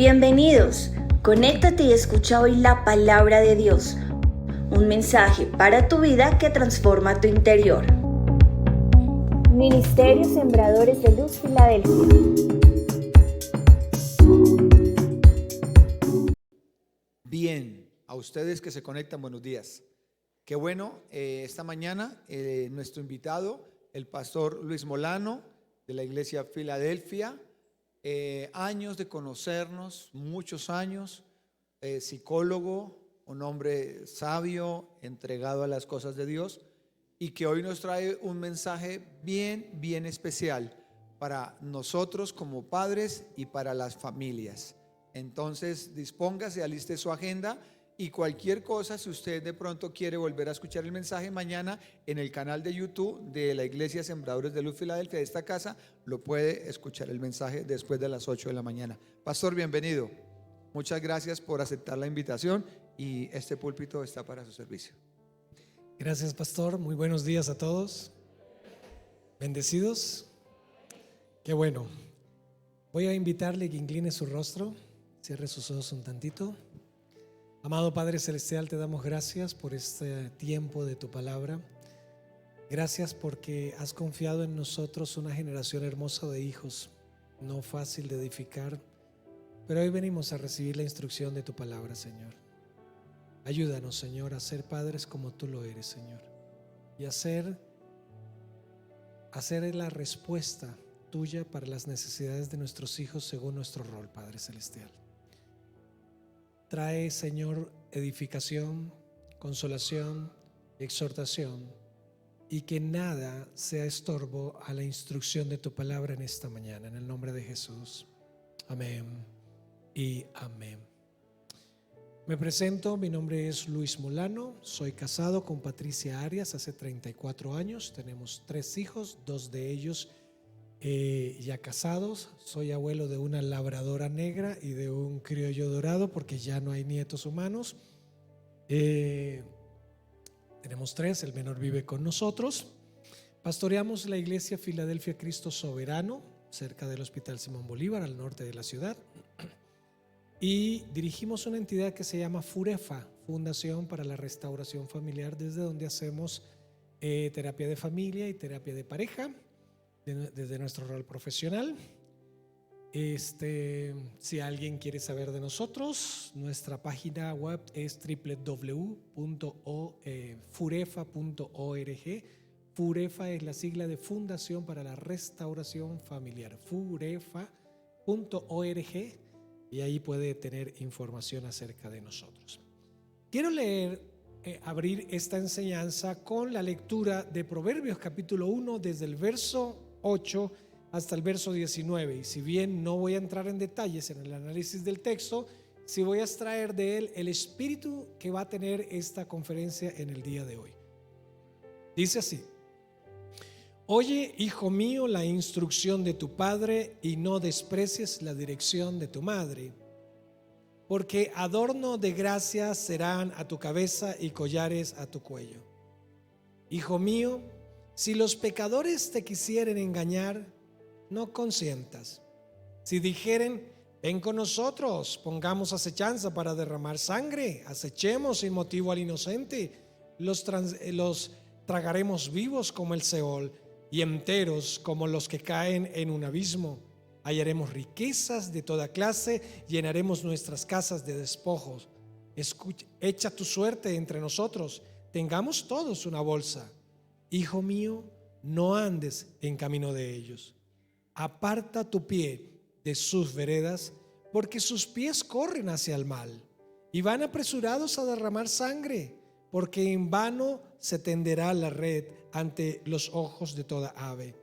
Bienvenidos, conéctate y escucha hoy la palabra de Dios, un mensaje para tu vida que transforma tu interior. Ministerio Sembradores de Luz Filadelfia. Bien, a ustedes que se conectan, buenos días. Qué bueno, esta mañana nuestro invitado, el pastor Luis Molano de la iglesia Filadelfia, años de conocernos, muchos años, psicólogo, un hombre sabio, entregado a las cosas de Dios, y que hoy nos trae un mensaje bien especial para nosotros como padres y para las familias. Entonces dispóngase, aliste su agenda y cualquier cosa, si usted de pronto quiere volver a escuchar el mensaje mañana en el canal de YouTube de la iglesia Sembradores de Luz Filadelfia, de esta casa, lo puede escuchar el mensaje después de las 8 de la mañana. Pastor, bienvenido. Muchas gracias por aceptar la invitación y este púlpito está para su servicio. Gracias, pastor. Muy buenos días a todos. Bendecidos. Qué bueno. Voy a invitarle que incline su rostro, cierre sus ojos un tantito. Amado Padre Celestial, te damos gracias por este tiempo de tu palabra. Gracias porque has confiado en nosotros una generación hermosa de hijos, no fácil de edificar, pero hoy venimos a recibir la instrucción de tu palabra, Señor. Ayúdanos, Señor, a ser padres como tú lo eres, Señor, y hacer la respuesta tuya para las necesidades de nuestros hijos según nuestro rol, Padre Celestial. Trae, Señor, edificación, consolación, exhortación, y que nada sea estorbo a la instrucción de tu palabra en esta mañana, en el nombre de Jesús. Amén y amén. Me presento, mi nombre es Luis Molano, soy casado con Patricia Arias hace 34 años, tenemos 3 hijos, 2 de ellos ya casados. Soy abuelo de una labradora negra y de un criollo dorado porque ya no hay nietos humanos. Tenemos 3, el menor vive con nosotros. Pastoreamos la iglesia Filadelfia Cristo Soberano, cerca del Hospital Simón Bolívar, al norte de la ciudad. Y dirigimos una entidad que se llama FUREFA, Fundación para la Restauración Familiar, desde donde hacemos terapia de familia y terapia de pareja, desde nuestro rol profesional. Si alguien quiere saber de nosotros, nuestra página web es www.furefa.org. FUREFA es la sigla de Fundación para la Restauración Familiar, furefa.org, y ahí puede tener información acerca de nosotros. Quiero abrir esta enseñanza con la lectura de Proverbios capítulo 1 desde el verso 8 hasta el verso 19, y si bien no voy a entrar en detalles en el análisis del texto, sí voy a extraer de él el espíritu que va a tener esta conferencia en el día de hoy. Dice así: Oye, hijo mío, la instrucción de tu padre y no desprecies la dirección de tu madre, porque adorno de gracia serán a tu cabeza y collares a tu cuello. Hijo mío, si los pecadores te quisieren engañar, no consientas. Si dijeren, ven con nosotros, pongamos acechanza para derramar sangre, acechemos sin motivo al inocente, los tragaremos vivos como el Seol y enteros como los que caen en un abismo. Hallaremos riquezas de toda clase, llenaremos nuestras casas de despojos. Echa tu suerte entre nosotros, tengamos todos una bolsa. Hijo mío, no andes en camino de ellos. Aparta tu pie de sus veredas, porque sus pies corren hacia el mal y van apresurados a derramar sangre, porque en vano se tenderá la red ante los ojos de toda ave.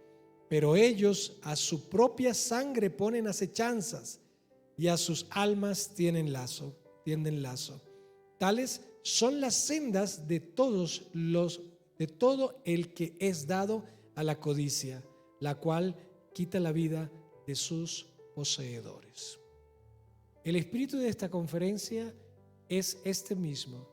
Pero ellos a su propia sangre ponen acechanzas y a sus almas tienden lazo. Tales son las sendas de todo el que es dado a la codicia, la cual quita la vida de sus poseedores. El espíritu de esta conferencia es este mismo: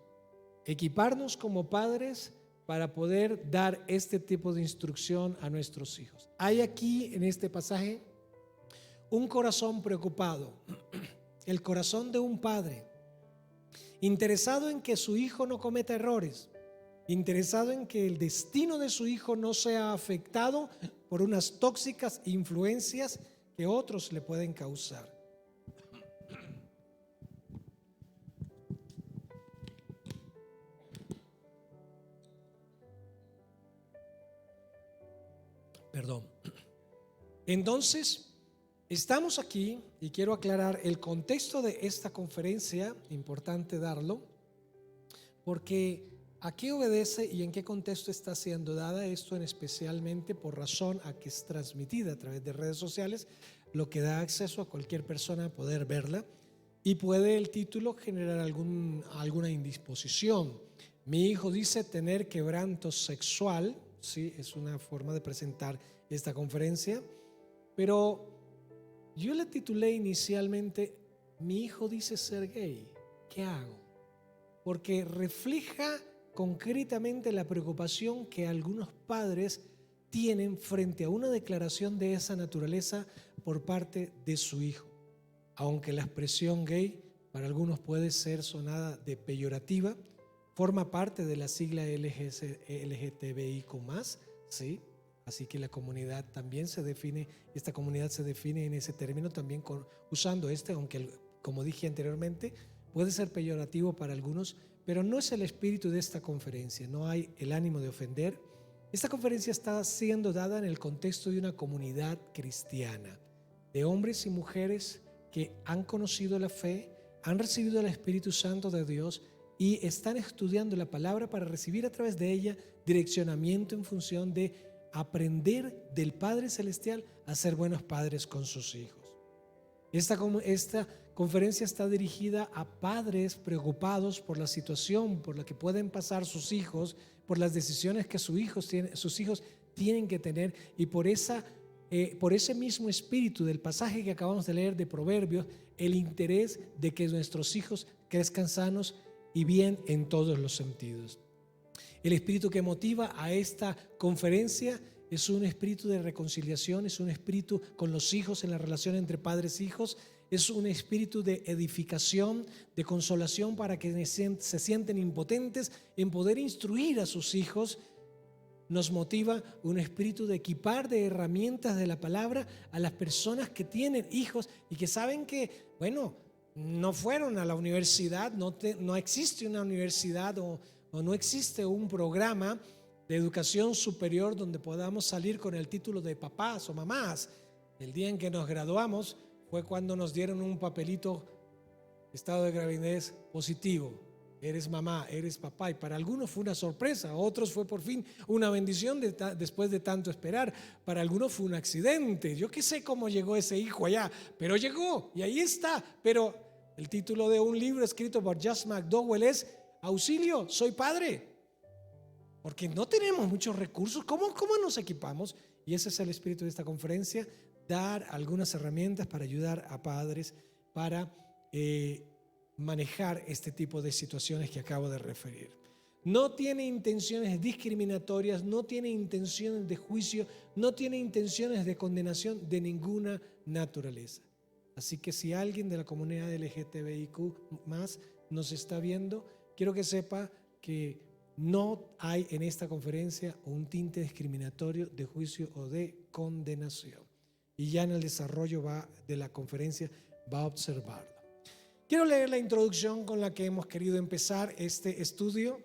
equiparnos como padres para poder dar este tipo de instrucción a nuestros hijos. Hay aquí en este pasaje un corazón preocupado. el corazón de un padre, interesado en que su hijo no cometa errores, interesado en que el destino de su hijo no sea afectado por unas tóxicas influencias que otros le pueden causar. Perdón. Entonces, estamos aquí y quiero aclarar el contexto de esta conferencia, importante darlo, porque ¿a qué obedece y en qué contexto está siendo dada esto? Especialmente por razón a que es transmitida a través de redes sociales, lo que da acceso a cualquier persona a poder verla, y puede el título generar alguna indisposición. Mi hijo dice tener quebranto sexual, sí, es una forma de presentar esta conferencia, pero yo le titulé inicialmente, mi hijo dice ser gay, ¿qué hago? Porque refleja concretamente la preocupación que algunos padres tienen frente a una declaración de esa naturaleza por parte de su hijo. Aunque la expresión gay para algunos puede ser sonada de peyorativa, forma parte de la sigla LGTBIQ+, ¿sí? Así que la comunidad también se define, esta comunidad se define en ese término también usando aunque como dije anteriormente, puede ser peyorativo para algunos, pero no es el espíritu de esta conferencia, no hay el ánimo de ofender. Esta conferencia está siendo dada en el contexto de una comunidad cristiana, de hombres y mujeres que han conocido la fe, han recibido el Espíritu Santo de Dios y están estudiando la palabra para recibir a través de ella direccionamiento en función de aprender del Padre Celestial a ser buenos padres con sus hijos. Esta conferencia está dirigida a padres preocupados por la situación por la que pueden pasar sus hijos, por las decisiones que sus hijos tienen que tener, y por ese mismo espíritu del pasaje que acabamos de leer de Proverbios, el interés de que nuestros hijos crezcan sanos y bien en todos los sentidos. El espíritu que motiva a esta conferencia es un espíritu de reconciliación, es un espíritu con los hijos en la relación entre padres e hijos, es un espíritu de edificación, de consolación para que se sienten impotentes en poder instruir a sus hijos. Nos motiva un espíritu de equipar de herramientas de la palabra a las personas que tienen hijos y que saben que, bueno, no fueron a la universidad, no existe una universidad o no existe un programa de educación superior donde podamos salir con el título de papás o mamás. El día en que nos graduamos fue cuando nos dieron un papelito, estado de gravidez positivo. Eres mamá, eres papá, y para algunos fue una sorpresa, a otros fue por fin una bendición después de tanto esperar, para algunos fue un accidente. Yo qué sé cómo llegó ese hijo allá, pero llegó y ahí está. Pero el título de un libro escrito por Josh McDowell es Auxilio, soy padre, porque no tenemos muchos recursos. ¿Cómo nos equipamos? Y ese es el espíritu de esta conferencia, dar algunas herramientas para ayudar a padres para manejar este tipo de situaciones que acabo de referir. No tiene intenciones discriminatorias, no tiene intenciones de juicio, no tiene intenciones de condenación de ninguna naturaleza. Así que si alguien de la comunidad LGTBIQ+ nos está viendo, quiero que sepa que no hay en esta conferencia un tinte discriminatorio de juicio o de condenación. Y ya en el desarrollo de la conferencia va a observarlo. Quiero leer la introducción con la que hemos querido empezar este estudio.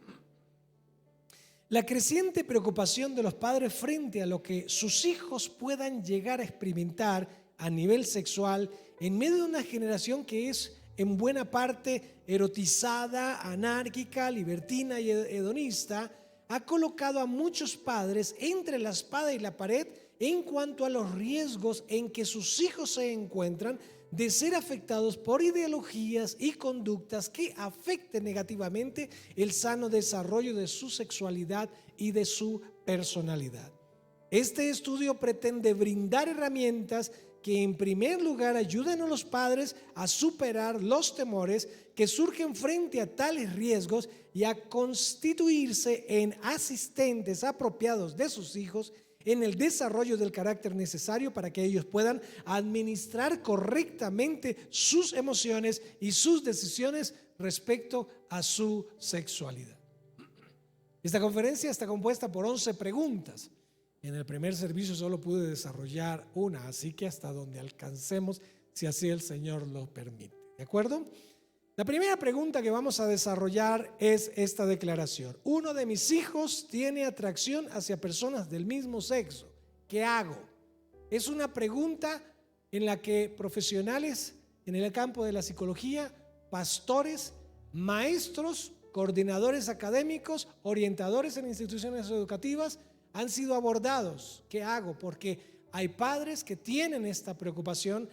La creciente preocupación de los padres frente a lo que sus hijos puedan llegar a experimentar a nivel sexual en medio de una generación que es en buena parte erotizada, anárquica, libertina y hedonista, ha colocado a muchos padres entre la espada y la pared en cuanto a los riesgos en que sus hijos se encuentran de ser afectados por ideologías y conductas que afecten negativamente el sano desarrollo de su sexualidad y de su personalidad. Este estudio pretende brindar herramientas que en primer lugar ayuden a los padres a superar los temores que surgen frente a tales riesgos y a constituirse en asistentes apropiados de sus hijos en el desarrollo del carácter necesario para que ellos puedan administrar correctamente sus emociones y sus decisiones respecto a su sexualidad. Esta conferencia está compuesta por 11 preguntas. En el primer servicio solo pude desarrollar una, así que hasta donde alcancemos, si así el Señor lo permite. ¿De acuerdo? La primera pregunta que vamos a desarrollar es esta declaración. Uno de mis hijos tiene atracción hacia personas del mismo sexo. ¿Qué hago? Es una pregunta en la que profesionales en el campo de la psicología, pastores, maestros, coordinadores académicos, orientadores en instituciones educativas han sido abordados. ¿Qué hago? Porque hay padres que tienen esta preocupación,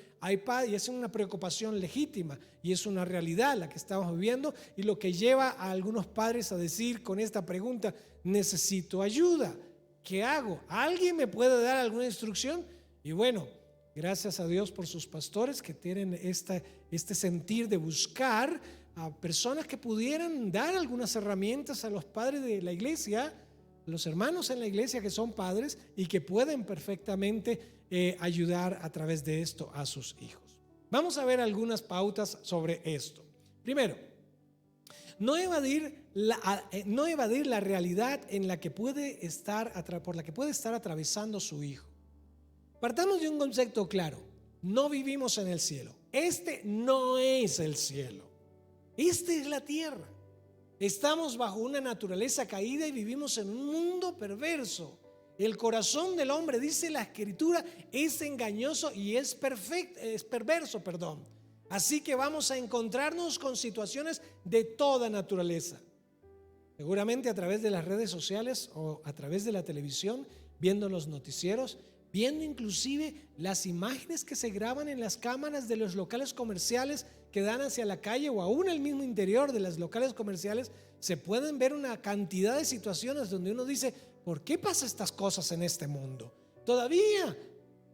y es una preocupación legítima y es una realidad la que estamos viviendo, y lo que lleva a algunos padres a decir con esta pregunta: necesito ayuda. ¿Qué hago? ¿Alguien me puede dar alguna instrucción? Y bueno, gracias a Dios por sus pastores que tienen este sentir de buscar a personas que pudieran dar algunas herramientas a los padres de la iglesia, los hermanos en la iglesia que son padres y que pueden perfectamente ayudar a través de esto a sus hijos. Vamos a ver algunas pautas sobre esto. Primero, no evadir la realidad en la que puede estar, por la que puede estar atravesando su hijo. Partamos de un concepto claro: no vivimos en el cielo. Este no es el cielo. Esta es la tierra. Estamos bajo una naturaleza caída y vivimos en un mundo perverso. El corazón del hombre, dice la Escritura, es engañoso y es perverso. Así que vamos a encontrarnos con situaciones de toda naturaleza. Seguramente a través de las redes sociales o a través de la televisión, viendo los noticieros, viendo inclusive las imágenes que se graban en las cámaras de los locales comerciales que dan hacia la calle, o aún el mismo interior de los locales comerciales, se pueden ver una cantidad de situaciones donde uno dice: ¿por qué pasan estas cosas en este mundo? Todavía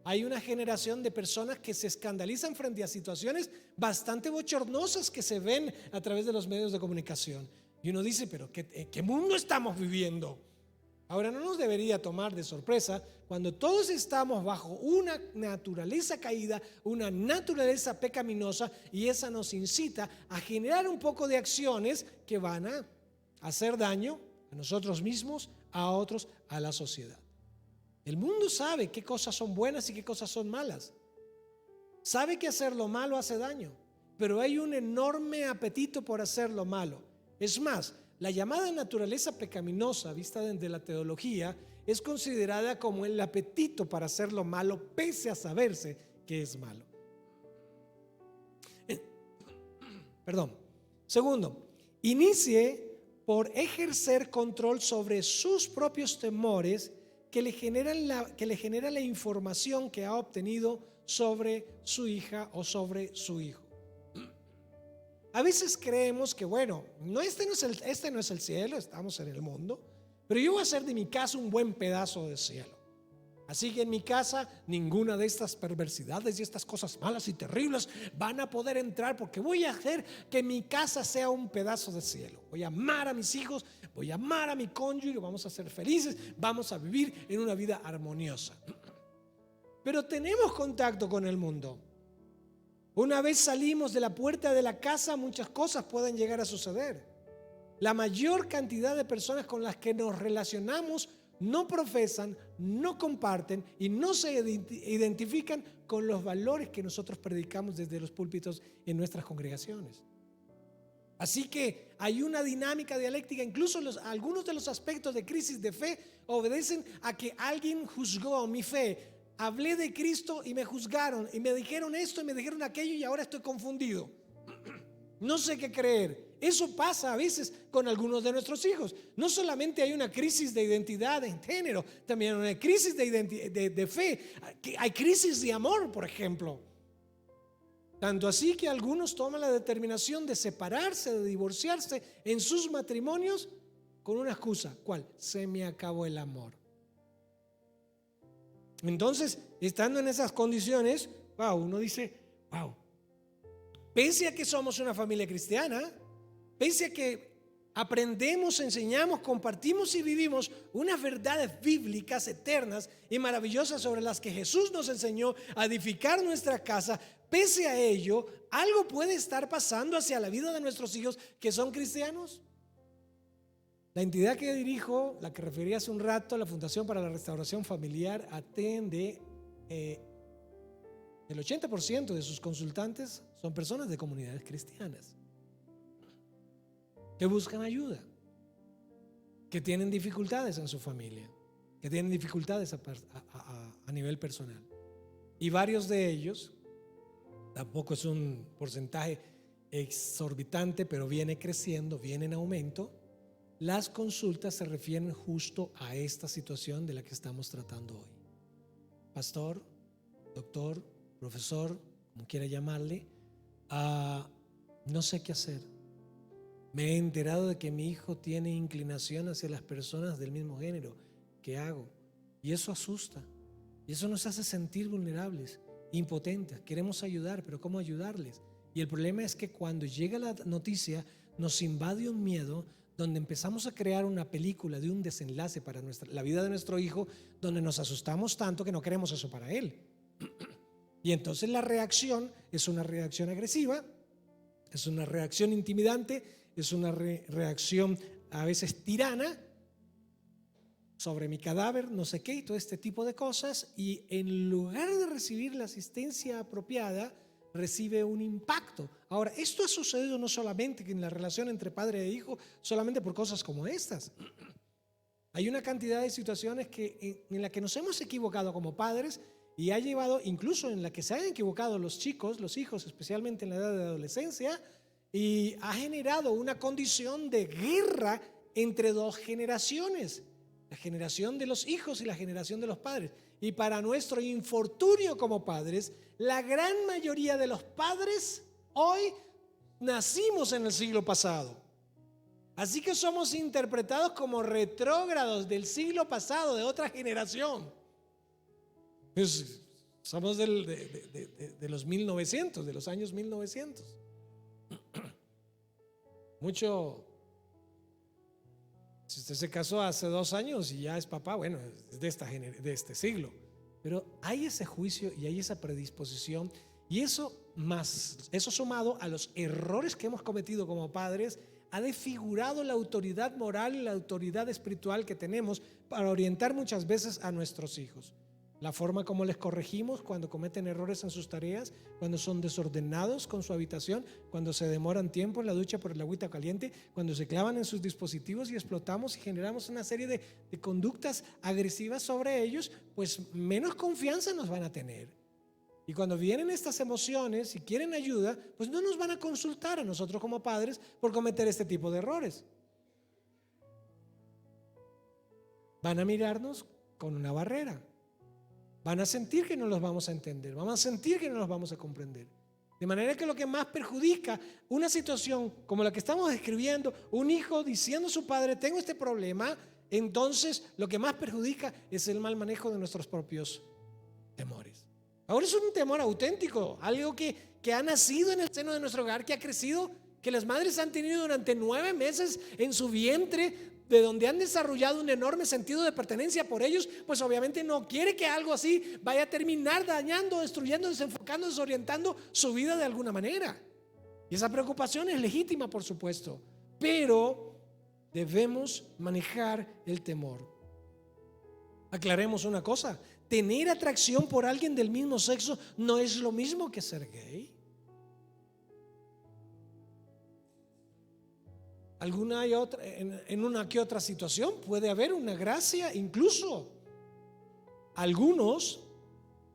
hay una generación de personas que se escandalizan frente a situaciones bastante bochornosas que se ven a través de los medios de comunicación. Y uno dice: ¿pero qué mundo estamos viviendo? Ahora, no nos debería tomar de sorpresa cuando todos estamos bajo una naturaleza caída, una naturaleza pecaminosa, y esa nos incita a generar un poco de acciones que van a hacer daño a nosotros mismos, a otros, a la sociedad. El mundo sabe qué cosas son buenas y qué cosas son malas. Sabe que hacer lo malo hace daño, pero hay un enorme apetito por hacer lo malo. Es más, la llamada naturaleza pecaminosa, vista desde la teología, es considerada como el apetito para hacer lo malo, pese a saberse que es malo. Segundo, inicie por ejercer control sobre sus propios temores que le genera la información que ha obtenido sobre su hija o sobre su hijo. A veces creemos que, bueno, este no es el cielo, estamos en el mundo, pero yo voy a hacer de mi casa un buen pedazo de cielo. Así que en mi casa ninguna de estas perversidades y estas cosas malas y terribles van a poder entrar, porque voy a hacer que mi casa sea un pedazo de cielo. Voy a amar a mis hijos, voy a amar a mi cónyuge, vamos a ser felices, vamos a vivir en una vida armoniosa. Pero tenemos contacto con el mundo. Una vez salimos de la puerta de la casa, muchas cosas pueden llegar a suceder. La mayor cantidad de personas con las que nos relacionamos no profesan, no comparten y no se identifican con los valores que nosotros predicamos desde los púlpitos en nuestras congregaciones. Así que hay una dinámica dialéctica. Incluso algunos de los aspectos de crisis de fe obedecen a que alguien juzgó mi fe. Hablé de Cristo y me juzgaron y me dijeron esto y me dijeron aquello y ahora estoy confundido. No sé qué creer. Eso pasa a veces con algunos de nuestros hijos. No solamente hay una crisis de identidad en género, también hay una crisis de fe. Hay crisis de amor, por ejemplo. Tanto así que algunos toman la determinación de separarse, de divorciarse en sus matrimonios con una excusa. ¿Cuál? Se me acabó el amor. Entonces, estando en esas condiciones, uno dice, pese a que somos una familia cristiana, pese a que aprendemos, enseñamos, compartimos y vivimos unas verdades bíblicas eternas y maravillosas sobre las que Jesús nos enseñó a edificar nuestra casa, pese a ello, algo puede estar pasando hacia la vida de nuestros hijos que son cristianos. La entidad que dirijo, la que referí hace un rato, la Fundación para la Restauración Familiar, atiende el 80% de sus consultantes son personas de comunidades cristianas que buscan ayuda, que tienen dificultades en su familia, que tienen dificultades a nivel personal. Y varios de ellos, tampoco es un porcentaje exorbitante, pero viene creciendo, viene en aumento. Las consultas se refieren justo a esta situación de la que estamos tratando hoy. Pastor, doctor, profesor, como quiera llamarle, no sé qué hacer. Me he enterado de que mi hijo tiene inclinación hacia las personas del mismo género. ¿Qué hago? Y eso asusta. Y eso nos hace sentir vulnerables, impotentes. Queremos ayudar, pero ¿cómo ayudarles? Y el problema es que cuando llega la noticia, nos invade un miedo donde empezamos a crear una película de un desenlace para la vida de nuestro hijo, donde nos asustamos tanto que no queremos eso para él. Y entonces la reacción es una reacción agresiva, es una reacción intimidante, es una reacción a veces tirana sobre mi cadáver, no sé qué, y todo este tipo de cosas. Y en lugar de recibir la asistencia apropiada, recibe un impacto. Ahora, esto ha sucedido no solamente en la relación entre padre e hijo, solamente por cosas como estas. Hay una cantidad de situaciones en las que nos hemos equivocado como padres y ha llevado, incluso en la que se han equivocado los chicos, los hijos, especialmente en la edad de adolescencia, y ha generado una condición de guerra entre dos generaciones, la generación de los hijos y la generación de los padres. Y para nuestro infortunio como padres, la gran mayoría de los padres hoy nacimos en el siglo pasado. Así que somos interpretados como retrógrados del siglo pasado, de otra generación. Pues somos de los 1900, de los años 1900. Mucho, si usted se casó hace 2 años y ya es papá, bueno, es de este siglo. Pero hay ese juicio y hay esa predisposición, y eso sumado a los errores que hemos cometido como padres, ha desfigurado la autoridad moral y la autoridad espiritual que tenemos para orientar muchas veces a nuestros hijos. La forma como les corregimos cuando cometen errores en sus tareas, cuando son desordenados con su habitación, cuando se demoran tiempo en la ducha por el agüita caliente, cuando se clavan en sus dispositivos y explotamos y generamos una serie de conductas agresivas sobre ellos, pues menos confianza nos van a tener. Y cuando vienen estas emociones y quieren ayuda, pues no nos van a consultar a nosotros como padres por cometer este tipo de errores. Van a mirarnos con una barrera. Van a sentir que no los vamos a entender, van a sentir que no los vamos a comprender. De manera que lo que más perjudica una situación como la que estamos describiendo, un hijo diciendo a su padre, tengo este problema, entonces lo que más perjudica es el mal manejo de nuestros propios temores. Ahora es un temor auténtico, algo que ha nacido en el seno de nuestro hogar, que ha crecido, que las madres han tenido durante 9 meses en su vientre, de donde han desarrollado un enorme sentido de pertenencia por ellos, pues obviamente no quiere que algo así vaya a terminar dañando, destruyendo, desenfocando, desorientando su vida de alguna manera. Y esa preocupación es legítima, por supuesto, pero debemos manejar el temor. Aclaremos una cosa: tener atracción por alguien del mismo sexo no es lo mismo que ser gay. Alguna y otra, en una que otra situación puede haber una gracia, incluso algunos,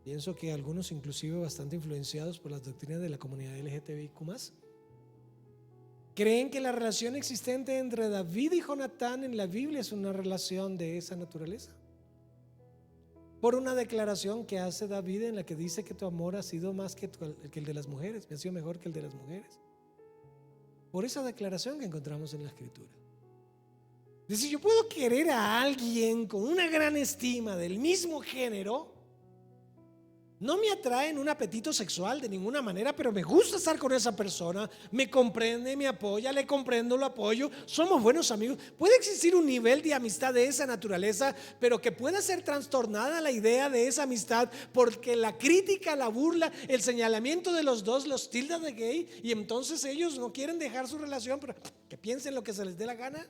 pienso que algunos inclusive bastante influenciados por las doctrinas de la comunidad LGTBIQ+, creen que la relación existente entre David y Jonatán en la Biblia es una relación de esa naturaleza. Por una declaración que hace David en la que dice que tu amor ha sido más que el de las mujeres, me ha sido mejor que el de las mujeres. Por esa declaración que encontramos en la Escritura. Es decir, yo puedo querer a alguien con una gran estima del mismo género No me atrae un apetito sexual de ninguna manera, pero me gusta estar con esa persona, me comprende, me apoya, le comprendo, lo apoyo, somos buenos amigos. Puede existir un nivel de amistad de esa naturaleza, pero que pueda ser trastornada la idea de esa amistad porque la crítica, la burla, el señalamiento de los dos los tilda de gay, y entonces ellos no quieren dejar su relación, pero que piensen lo que se les dé la gana.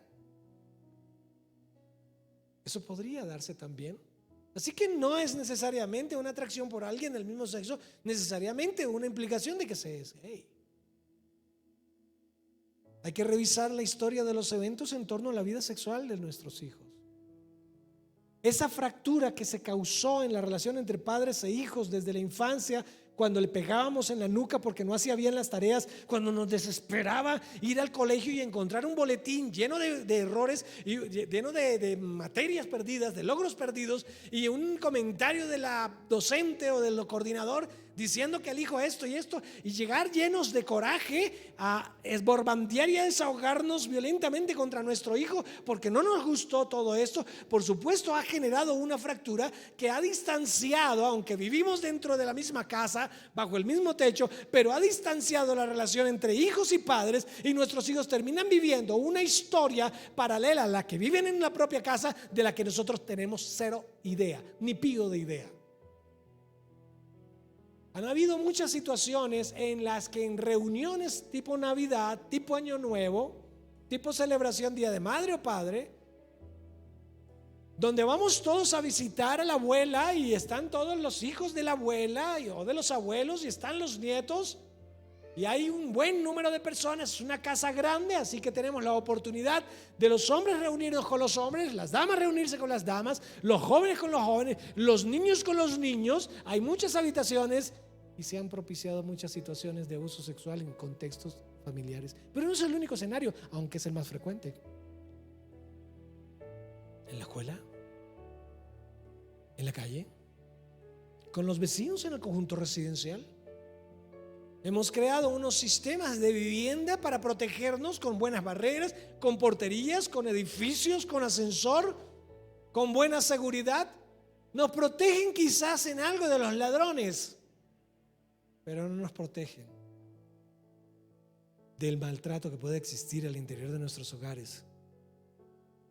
Eso podría darse también. Así que no es necesariamente una atracción por alguien del mismo sexo, necesariamente una implicación de que se es gay. Hay que revisar la historia de los eventos en torno a la vida sexual de nuestros hijos. Esa fractura que se causó en la relación entre padres e hijos desde la infancia, cuando le pegábamos en la nuca porque no hacía bien las tareas, cuando nos desesperaba ir al colegio y encontrar un boletín lleno de errores, y lleno de materias perdidas, de logros perdidos, y un comentario de la docente o del coordinador diciendo que el hijo esto y esto, y llegar llenos de coraje a esborbandear y a desahogarnos violentamente contra nuestro hijo porque no nos gustó todo esto. Por supuesto, ha generado una fractura que ha distanciado, aunque vivimos dentro de la misma casa, bajo el mismo techo, pero ha distanciado la relación entre hijos y padres, y nuestros hijos terminan viviendo una historia paralela a la que viven en la propia casa, de la que nosotros tenemos cero idea, ni pío de idea. Han habido muchas situaciones en las que en reuniones tipo Navidad, tipo Año Nuevo, tipo celebración Día de Madre o Padre, donde vamos todos a visitar a la abuela y están todos los hijos de la abuela o de los abuelos y están los nietos, y hay un buen número de personas. Es una casa grande, así que tenemos la oportunidad de los hombres reunirnos con los hombres, las damas reunirse con las damas, los jóvenes con los jóvenes, los niños con los niños. Hay muchas habitaciones y se han propiciado muchas situaciones de abuso sexual en contextos familiares. Pero no es el único escenario, aunque es el más frecuente. En la escuela, en la calle, con los vecinos en el conjunto residencial. Hemos creado unos sistemas de vivienda para protegernos, con buenas barreras, con porterías, con edificios, con ascensor, con buena seguridad. Nos protegen quizás en algo de los ladrones, pero no nos protegen del maltrato que puede existir al interior de nuestros hogares,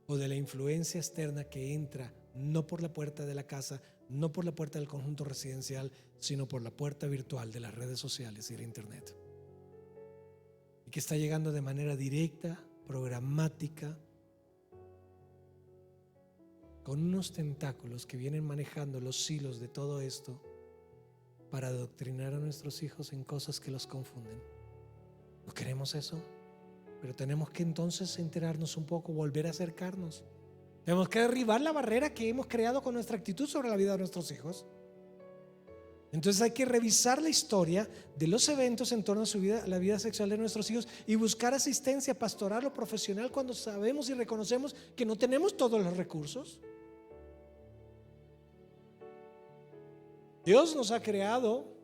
o de la influencia externa que entra no por la puerta de la casa, no por la puerta del conjunto residencial, sino por la puerta virtual de las redes sociales y el internet, y que está llegando de manera directa, programática, con unos tentáculos que vienen manejando los hilos de todo esto para adoctrinar a nuestros hijos en cosas que los confunden. ¿No queremos eso? Pero tenemos que entonces enterarnos un poco, volver a acercarnos. Tenemos que derribar la barrera que hemos creado con nuestra actitud sobre la vida de nuestros hijos. Entonces hay que revisar la historia de los eventos en torno a su vida, la vida sexual de nuestros hijos, y buscar asistencia pastoral o profesional cuando sabemos y reconocemos que no tenemos todos los recursos. Dios nos ha creado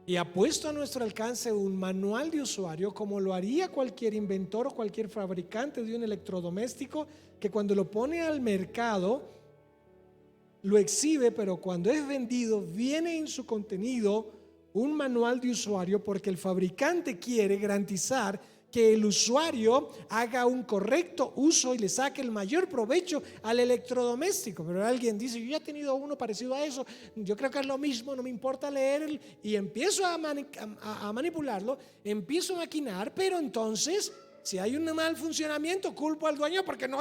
y ha puesto a nuestro alcance un manual de usuario, como lo haría cualquier inventor o cualquier fabricante de un electrodoméstico, que cuando lo pone al mercado lo exhibe, pero cuando es vendido viene en su contenido un manual de usuario, porque el fabricante quiere garantizar que el usuario haga un correcto uso y le saque el mayor provecho al electrodoméstico. Pero alguien dice: yo ya he tenido uno parecido a eso, yo creo que es lo mismo, no me importa leer, y empiezo a manipularlo, empiezo a maquinar, pero entonces, si hay un mal funcionamiento, culpo al dueño porque no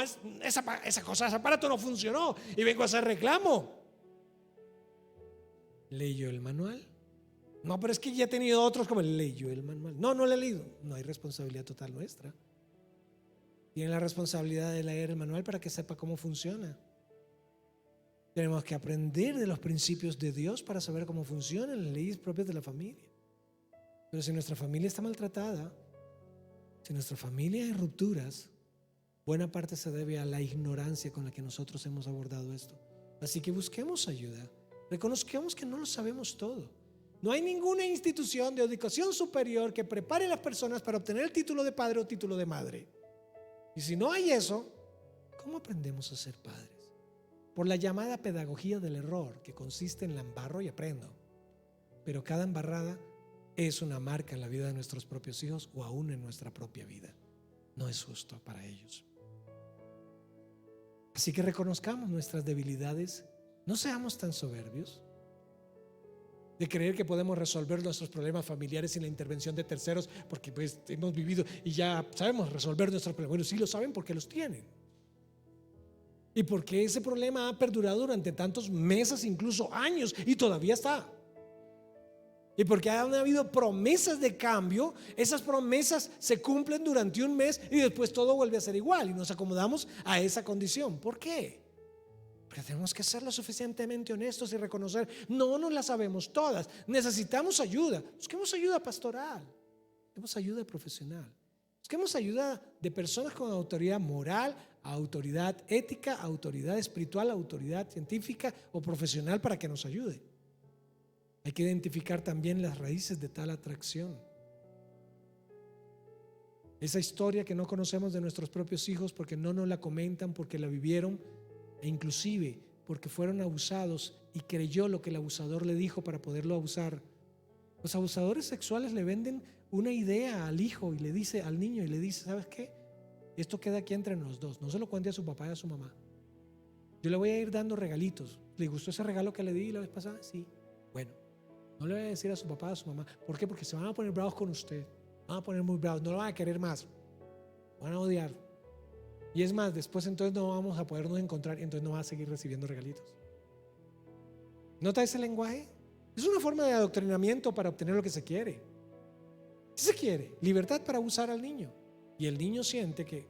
es esa cosa, ese aparato no funcionó, y vengo a hacer reclamo. ¿Leyó el manual? No, pero es que ya he tenido otros como leyó el manual. No lo he leído. No hay responsabilidad total nuestra. Tiene la responsabilidad de leer el manual para que sepa cómo funciona. Tenemos que aprender de los principios de Dios para saber cómo funcionan las leyes propias de la familia. Pero si nuestra familia está maltratada, si nuestra familia hay rupturas, buena parte se debe a la ignorancia con la que nosotros hemos abordado esto. Así que busquemos ayuda. Reconozcamos que no lo sabemos todo. No hay ninguna institución de educación superior que prepare a las personas para obtener el título de padre o título de madre. Y si no hay eso, ¿cómo aprendemos a ser padres? por la llamada pedagogía del error, que consiste en la embarro y aprendo. Pero cada embarrada es una marca en la vida de nuestros propios hijos o aún en nuestra propia vida. No es justo para ellos. Así que reconozcamos nuestras debilidades, no seamos tan soberbios de creer que podemos resolver nuestros problemas familiares sin la intervención de terceros, porque pues hemos vivido y ya sabemos resolver nuestros problemas. Bueno, sí lo saben porque los tienen. Y porque ese problema ha perdurado durante tantos meses, incluso años, y todavía está. Y porque han habido promesas de cambio, esas promesas se cumplen durante un mes y después todo vuelve a ser igual y nos acomodamos a esa condición. ¿Por qué? Porque tenemos que ser lo suficientemente honestos y reconocer, no nos las sabemos todas, necesitamos ayuda. Busquemos ayuda pastoral, busquemos ayuda profesional, busquemos ayuda de personas con autoridad moral, autoridad ética, autoridad espiritual, autoridad científica o profesional para que nos ayude. Hay que identificar también las raíces de tal atracción. Esa historia que no conocemos de nuestros propios hijos porque no nos la comentan, porque la vivieron e inclusive porque fueron abusados y creyó lo que el abusador le dijo para poderlo abusar. Los abusadores sexuales le venden una idea al hijo y le dice al niño y le dice, ¿sabes qué? Esto queda aquí entre los dos, no se lo cuente a su papá y a su mamá. Yo le voy a ir dando regalitos. ¿Le gustó ese regalo que le di la vez pasada? Sí. Bueno, no le voy a decir a su papá y a su mamá. ¿Por qué? Porque se van a poner bravos con usted. Van a poner muy bravos, no lo van a querer más. Van a odiar. Y es más, después entonces no vamos a podernos encontrar y entonces no va a seguir recibiendo regalitos. ¿Nota ese lenguaje? Es una forma de adoctrinamiento para obtener lo que se quiere. ¿Qué se quiere? Libertad para abusar al niño. Y el niño siente que,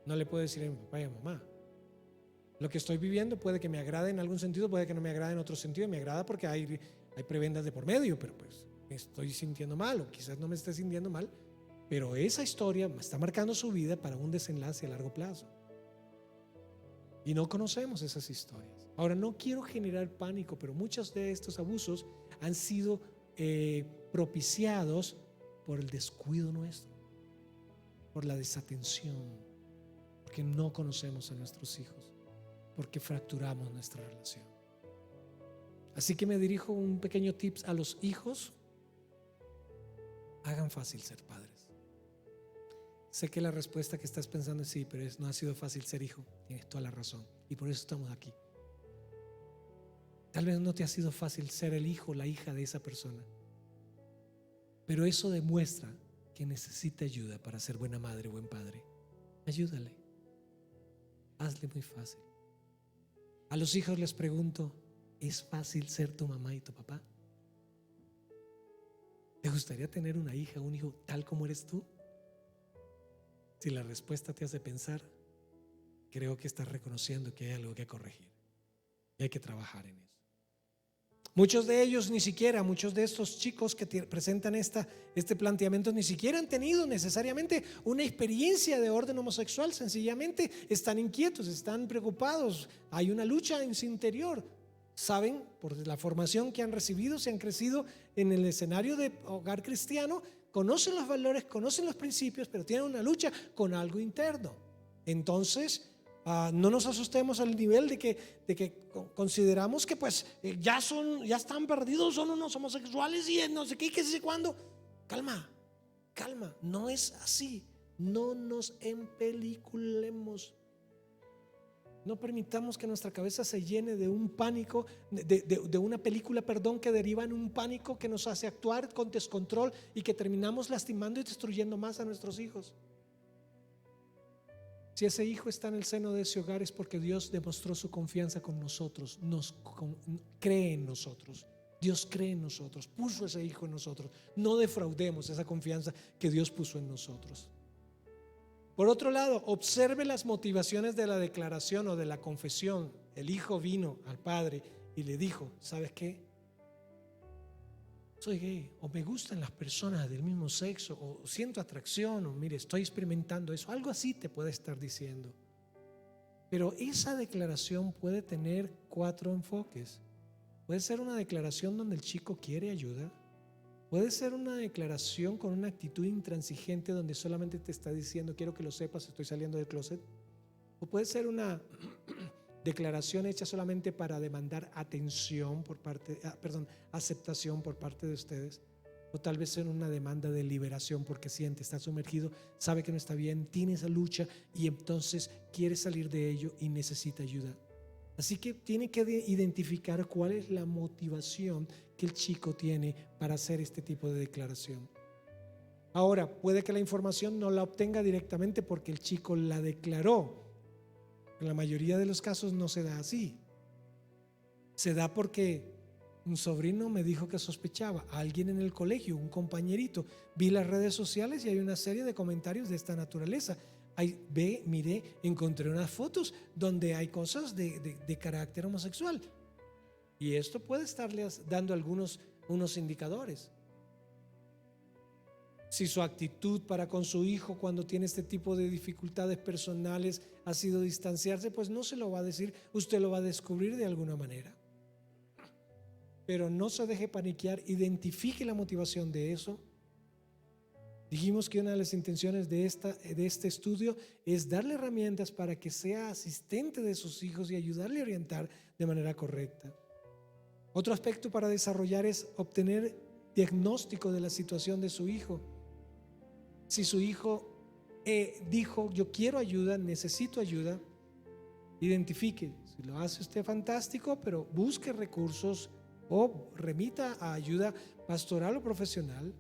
no le puedo decir a mi papá y a mamá. Lo que estoy viviendo puede que me agrade en algún sentido, puede que no me agrade en otro sentido. Me agrada porque hay prebendas de por medio, pero pues me estoy sintiendo mal o quizás no me esté sintiendo mal. Pero esa historia me está marcando su vida para un desenlace a largo plazo. Y no conocemos esas historias. Ahora, no quiero generar pánico, pero muchos de estos abusos han sido propiciados por el descuido nuestro, por la desatención, porque no conocemos a nuestros hijos, porque fracturamos nuestra relación. Así que me dirijo un pequeño tips a los hijos. Hagan fácil ser padres. Sé que la respuesta que estás pensando es sí, pero no ha sido fácil ser hijo. Tienes toda la razón y por eso estamos aquí. Tal vez no te ha sido fácil ser el hijo o la hija de esa persona, pero eso demuestra que necesita ayuda para ser buena madre o buen padre. Ayúdale. Hazle muy fácil. A los hijos les pregunto, ¿es fácil ser tu mamá y tu papá? ¿Te gustaría tener una hija o un hijo tal como eres tú? Si la respuesta te hace pensar, creo que estás reconociendo que hay algo que corregir y hay que trabajar en eso. Muchos de ellos ni siquiera, muchos de estos chicos que presentan este planteamiento ni siquiera han tenido necesariamente una experiencia de orden homosexual, sencillamente están inquietos, están preocupados, hay una lucha en su interior. Saben, por la formación que han recibido, se han crecido en el escenario de hogar cristiano, conocen los valores, conocen los principios, pero tienen una lucha con algo interno. Entonces, no nos asustemos al nivel de que consideramos que pues ya están perdidos, son unos homosexuales y no sé qué, qué sé cuándo. Calma, no es así. No nos empeliculemos. No permitamos que nuestra cabeza se llene de un pánico, de una película, que deriva en un pánico que nos hace actuar con descontrol y que terminamos lastimando y destruyendo más a nuestros hijos. Si ese hijo está en el seno de ese hogar es porque Dios demostró su confianza con nosotros, cree en nosotros. Dios cree en nosotros, puso ese hijo en nosotros. No defraudemos esa confianza que Dios puso en nosotros. Por otro lado, observe las motivaciones de la declaración o de la confesión. El hijo vino al padre y le dijo, ¿sabes qué? Soy gay, o me gustan las personas del mismo sexo, o siento atracción, o mire, estoy experimentando eso. Algo así te puede estar diciendo. Pero esa declaración puede tener 4 enfoques. Puede ser una declaración donde el chico quiere ayuda. Puede ser una declaración con una actitud intransigente donde solamente te está diciendo, quiero que lo sepas, estoy saliendo del closet. O puede ser una declaración hecha solamente para demandar aceptación por parte de ustedes, o tal vez sea una demanda de liberación porque siente, está sumergido, sabe que no está bien, tiene esa lucha y entonces quiere salir de ello y necesita ayuda. Así que tiene que identificar cuál es la motivación que el chico tiene para hacer este tipo de declaración. Ahora, puede que la información no la obtenga directamente porque el chico la declaró. En la mayoría de los casos no se da así. Se da porque un sobrino me dijo que sospechaba, alguien en el colegio, un compañerito, vi las redes sociales y hay una serie de comentarios de esta naturaleza. Miré, encontré unas fotos donde hay cosas de carácter homosexual. Y esto puede estarles dando unos indicadores. Si su actitud para con su hijo cuando tiene este tipo de dificultades personales ha sido distanciarse, pues no se lo va a decir, usted lo va a descubrir de alguna manera. Pero no se deje paniquear, identifique la motivación de eso. Dijimos que una de las intenciones de este estudio es darle herramientas para que sea asistente de sus hijos y ayudarle a orientar de manera correcta. Otro aspecto para desarrollar es obtener diagnóstico de la situación de su hijo. Si su hijo dijo, yo quiero ayuda, necesito ayuda, identifique. Si lo hace usted, fantástico, pero busque recursos o remita a ayuda pastoral o profesional,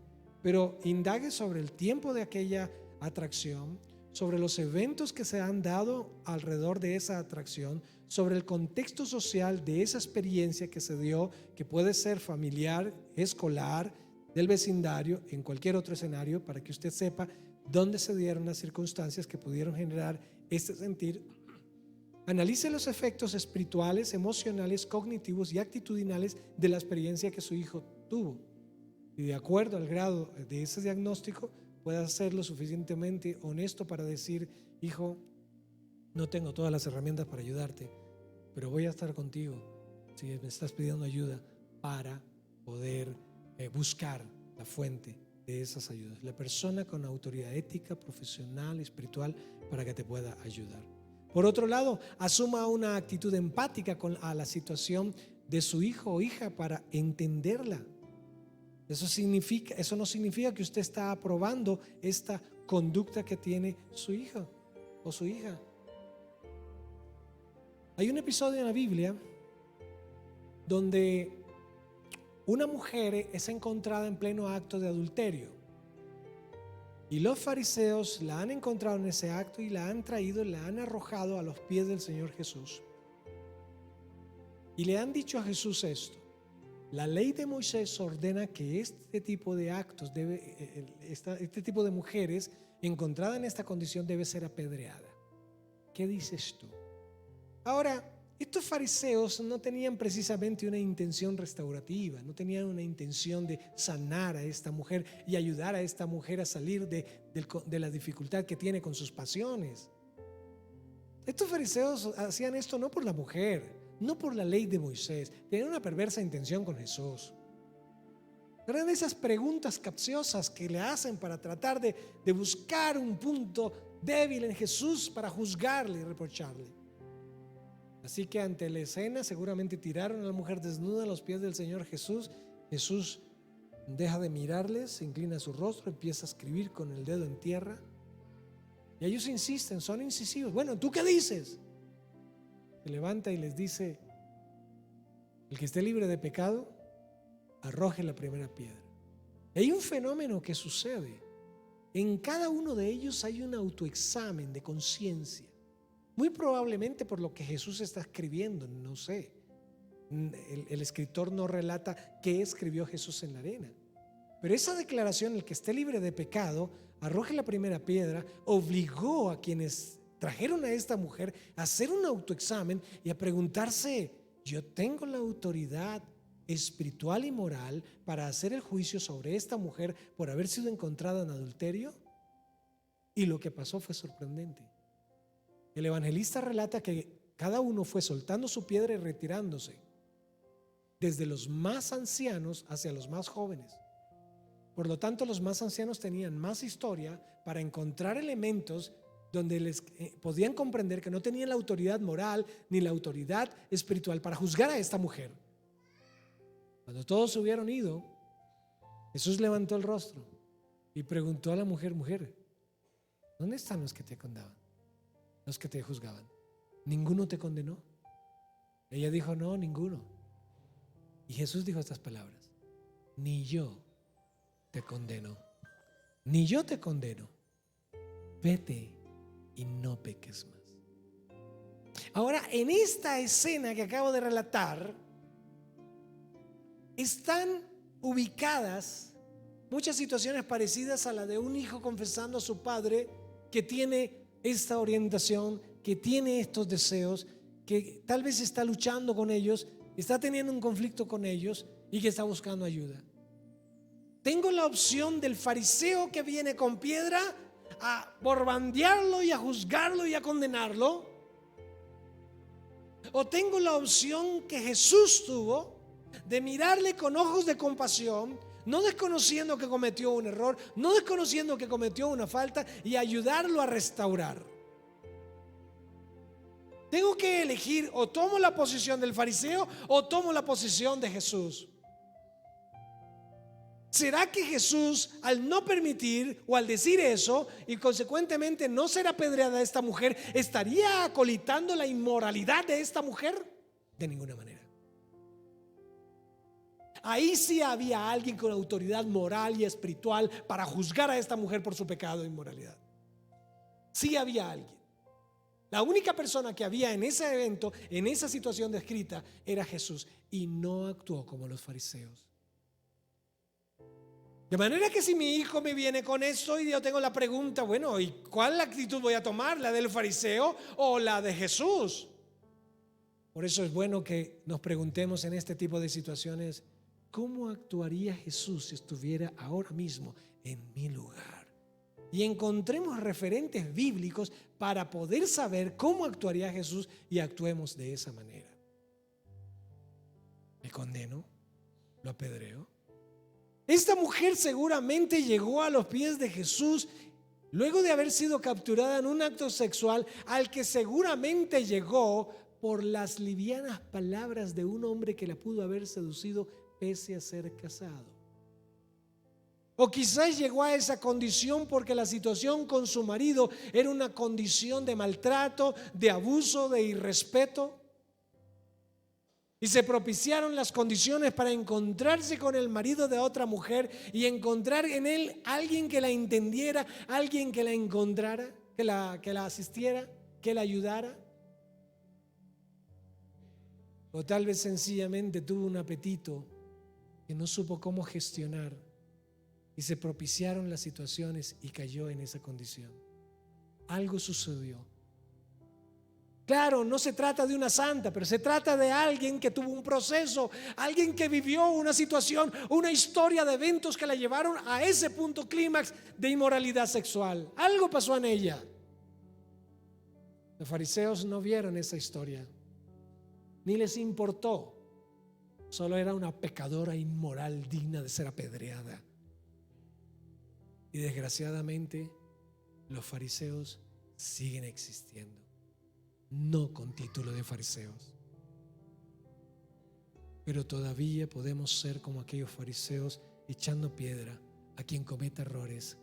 pero indague sobre el tiempo de aquella atracción, sobre los eventos que se han dado alrededor de esa atracción, sobre el contexto social de esa experiencia que se dio, que puede ser familiar, escolar, del vecindario, en cualquier otro escenario, para que usted sepa dónde se dieron las circunstancias que pudieron generar este sentir. Analice los efectos espirituales, emocionales, cognitivos y actitudinales de la experiencia que su hijo tuvo. Y de acuerdo al grado de ese diagnóstico, pueda ser lo suficientemente honesto para decir, hijo, no tengo todas las herramientas para ayudarte, pero voy a estar contigo si me estás pidiendo ayuda para poder buscar la fuente de esas ayudas. La persona con autoridad ética, profesional, espiritual, para que te pueda ayudar. Por otro lado, asuma una actitud empática a la situación de su hijo o hija para entenderla. Eso no significa que usted está aprobando esta conducta que tiene su hijo o su hija. Hay un episodio en la Biblia donde una mujer es encontrada en pleno acto de adulterio. Y los fariseos la han encontrado en ese acto y la han traído, la han arrojado a los pies del Señor Jesús. Y le han dicho a Jesús esto: la ley de Moisés ordena que este tipo de actos, este tipo de mujeres encontrada en esta condición debe ser apedreada. ¿Qué dices tú? Ahora, estos fariseos no tenían precisamente una intención restaurativa, no tenían una intención de sanar a esta mujer y ayudar a esta mujer a salir de la dificultad que tiene con sus pasiones. Estos fariseos hacían esto no por la mujer, no por la ley de Moisés, tenían una perversa intención con Jesús. Eran esas preguntas capciosas que le hacen para tratar de buscar un punto débil en Jesús para juzgarle y reprocharle. Así que ante la escena seguramente tiraron a la mujer desnuda a los pies del Señor Jesús. Jesús deja de mirarles, se inclina su rostro, empieza a escribir con el dedo en tierra. Y ellos insisten, son incisivos. Bueno, ¿tú qué dices? Se levanta y les dice: el que esté libre de pecado, arroje la primera piedra. Hay un fenómeno que sucede. En cada uno de ellos hay un autoexamen de conciencia. Muy probablemente por lo que Jesús está escribiendo, no sé. El escritor no relata qué escribió Jesús en la arena. Pero esa declaración, el que esté libre de pecado, arroje la primera piedra, obligó a quienes trajeron a esta mujer a hacer un autoexamen y a preguntarse: ¿yo tengo la autoridad espiritual y moral para hacer el juicio sobre esta mujer por haber sido encontrada en adulterio? Y lo que pasó fue sorprendente. El evangelista relata que cada uno fue soltando su piedra y retirándose, desde los más ancianos hacia los más jóvenes. Por lo tanto, los más ancianos tenían más historia para encontrar elementos donde les podían comprender que no tenían la autoridad moral ni la autoridad espiritual para juzgar a esta mujer. Cuando todos hubieron ido, Jesús levantó el rostro y preguntó a la mujer: mujer, ¿dónde están los que te condenaban? Los que te juzgaban. ¿Ninguno te condenó? Ella dijo: no, ninguno. Y Jesús dijo estas palabras: ni yo te condeno, ni yo te condeno. Vete y no peques más. Ahora, en esta escena que acabo de relatar, están ubicadas muchas situaciones parecidas a la de un hijo confesando a su padre que tiene esta orientación, que tiene estos deseos, que tal vez está luchando con ellos, está teniendo un conflicto con ellos y que está buscando ayuda. Tengo la opción del fariseo que viene con piedra a borbandearlo y a juzgarlo y a condenarlo, o tengo la opción que Jesús tuvo de mirarle con ojos de compasión, no desconociendo que cometió un error, no desconociendo que cometió una falta, y ayudarlo a restaurar. Tengo que elegir: o tomo la posición del fariseo o tomo la posición de Jesús. ¿Será que Jesús, al no permitir o al decir eso y consecuentemente no ser apedreada esta mujer, estaría acolitando la inmoralidad de esta mujer? De ninguna manera. Ahí sí había alguien con autoridad moral y espiritual para juzgar a esta mujer por su pecado e inmoralidad. Sí había alguien. La única persona que había en ese evento, en esa situación descrita, era Jesús, y no actuó como los fariseos. De manera que si mi hijo me viene con esto y yo tengo la pregunta: bueno, ¿y cuál actitud voy a tomar? ¿La del fariseo o la de Jesús? Por eso es bueno que nos preguntemos en este tipo de situaciones: ¿cómo actuaría Jesús si estuviera ahora mismo en mi lugar? Y encontremos referentes bíblicos para poder saber cómo actuaría Jesús y actuemos de esa manera. ¿Me condeno? ¿Lo apedreo? Esta mujer seguramente llegó a los pies de Jesús luego de haber sido capturada en un acto sexual al que seguramente llegó por las livianas palabras de un hombre que la pudo haber seducido pese a ser casado. O quizás llegó a esa condición porque la situación con su marido era una condición de maltrato, de abuso, de irrespeto. Y se propiciaron las condiciones para encontrarse con el marido de otra mujer y encontrar en él alguien que la entendiera, alguien que la encontrara, que la asistiera, que la ayudara. O tal vez sencillamente tuvo un apetito que no supo cómo gestionar y se propiciaron las situaciones y cayó en esa condición. Algo sucedió. Claro, no se trata de una santa, pero se trata de alguien que tuvo un proceso, alguien que vivió una situación, una historia de eventos que la llevaron a ese punto clímax de inmoralidad sexual. Algo pasó en ella. Los fariseos no vieron esa historia, ni les importó. Solo era una pecadora inmoral digna de ser apedreada. Y desgraciadamente los fariseos siguen existiendo. No con título de fariseos, pero todavía podemos ser como aquellos fariseos echando piedra a quien cometa errores,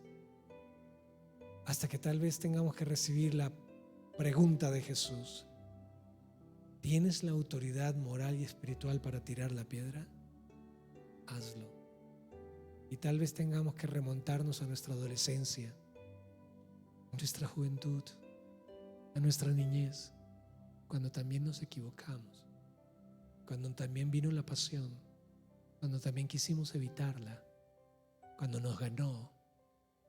hasta que tal vez tengamos que recibir la pregunta de Jesús: ¿tienes la autoridad moral y espiritual para tirar la piedra? Hazlo. Y tal vez tengamos que remontarnos a nuestra adolescencia, a nuestra juventud, a nuestra niñez, cuando también nos equivocamos, cuando también vino la pasión, cuando también quisimos evitarla, cuando nos ganó,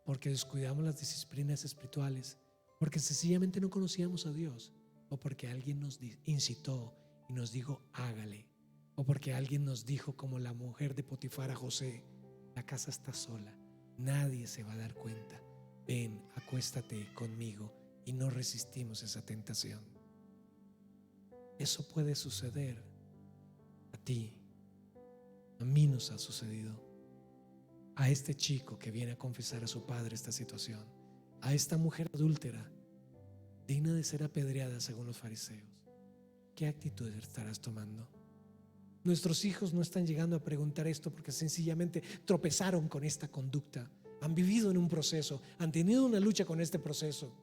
porque descuidamos las disciplinas espirituales, porque sencillamente no conocíamos a Dios, o porque alguien nos incitó y nos dijo hágale, o porque alguien nos dijo, como la mujer de Potifar a José: la casa está sola, nadie se va a dar cuenta, ven, acuéstate conmigo. Y no resistimos esa tentación. Eso puede suceder a ti. A mí nos ha sucedido. A este chico que viene a confesar a su padre esta situación, a esta mujer adúltera digna de ser apedreada según los fariseos. ¿Qué actitud estarás tomando? Nuestros hijos no están llegando a preguntar esto porque sencillamente tropezaron con esta conducta. Han vivido en un proceso, han tenido una lucha con este proceso.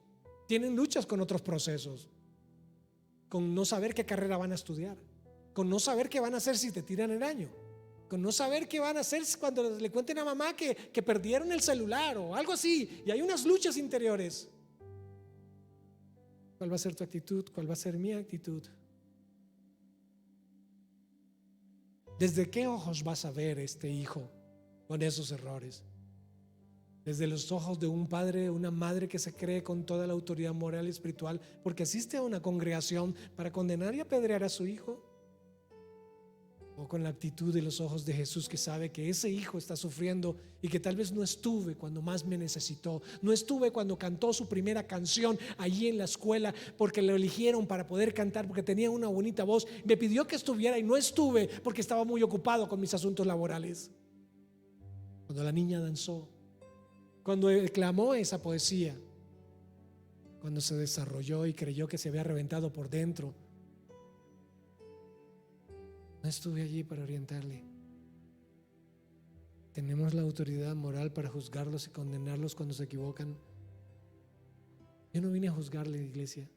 Tienen luchas con otros procesos, con no saber qué carrera van a estudiar, con no saber qué van a hacer si te tiran el año, con no saber qué van a hacer cuando le cuenten a mamá que perdieron el celular o algo así. Y hay unas luchas interiores. ¿Cuál va a ser tu actitud? ¿Cuál va a ser mi actitud? ¿Desde qué ojos vas a ver este hijo con esos errores? ¿Desde los ojos de un padre, una madre que se cree con toda la autoridad moral y espiritual porque asiste a una congregación para condenar y apedrear a su hijo? ¿O con la actitud de los ojos de Jesús, que sabe que ese hijo está sufriendo y que tal vez no estuve cuando más me necesitó, no estuve cuando cantó su primera canción allí en la escuela porque lo eligieron para poder cantar porque tenía una bonita voz, me pidió que estuviera y no estuve porque estaba muy ocupado con mis asuntos laborales? Cuando la niña danzó, cuando clamó esa poesía, cuando se desarrolló y creyó que se había reventado por dentro, no estuve allí para orientarle. ¿Tenemos la autoridad moral para juzgarlos y condenarlos cuando se equivocan? Yo no vine a juzgarle, iglesia,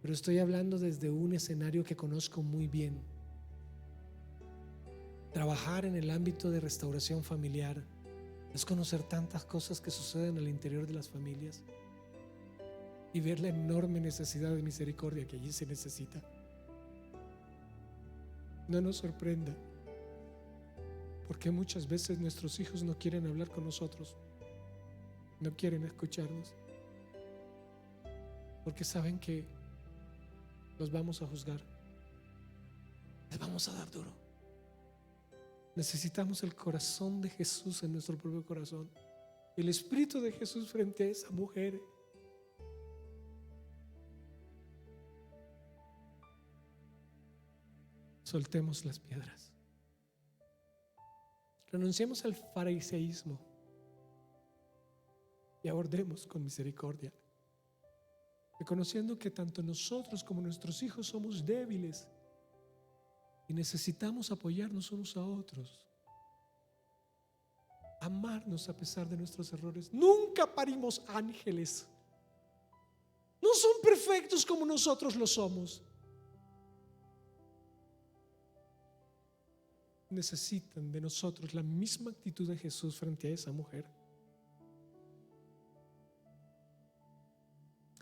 pero estoy hablando desde un escenario que conozco muy bien. Trabajar en el ámbito de restauración familiar es conocer tantas cosas que suceden al interior de las familias y ver la enorme necesidad de misericordia que allí se necesita. No nos sorprenda, porque muchas veces nuestros hijos no quieren hablar con nosotros, no quieren escucharnos, porque saben que los vamos a juzgar, les vamos a dar duro. Necesitamos el corazón de Jesús en nuestro propio corazón, el Espíritu de Jesús frente a esa mujer. Soltemos las piedras. Renunciemos al fariseísmo y abordemos con misericordia, reconociendo que tanto nosotros como nuestros hijos somos débiles y necesitamos apoyarnos unos a otros, amarnos a pesar de nuestros errores. Nunca parimos ángeles, no son perfectos como nosotros lo somos. Necesitan de nosotros la misma actitud de Jesús frente a esa mujer.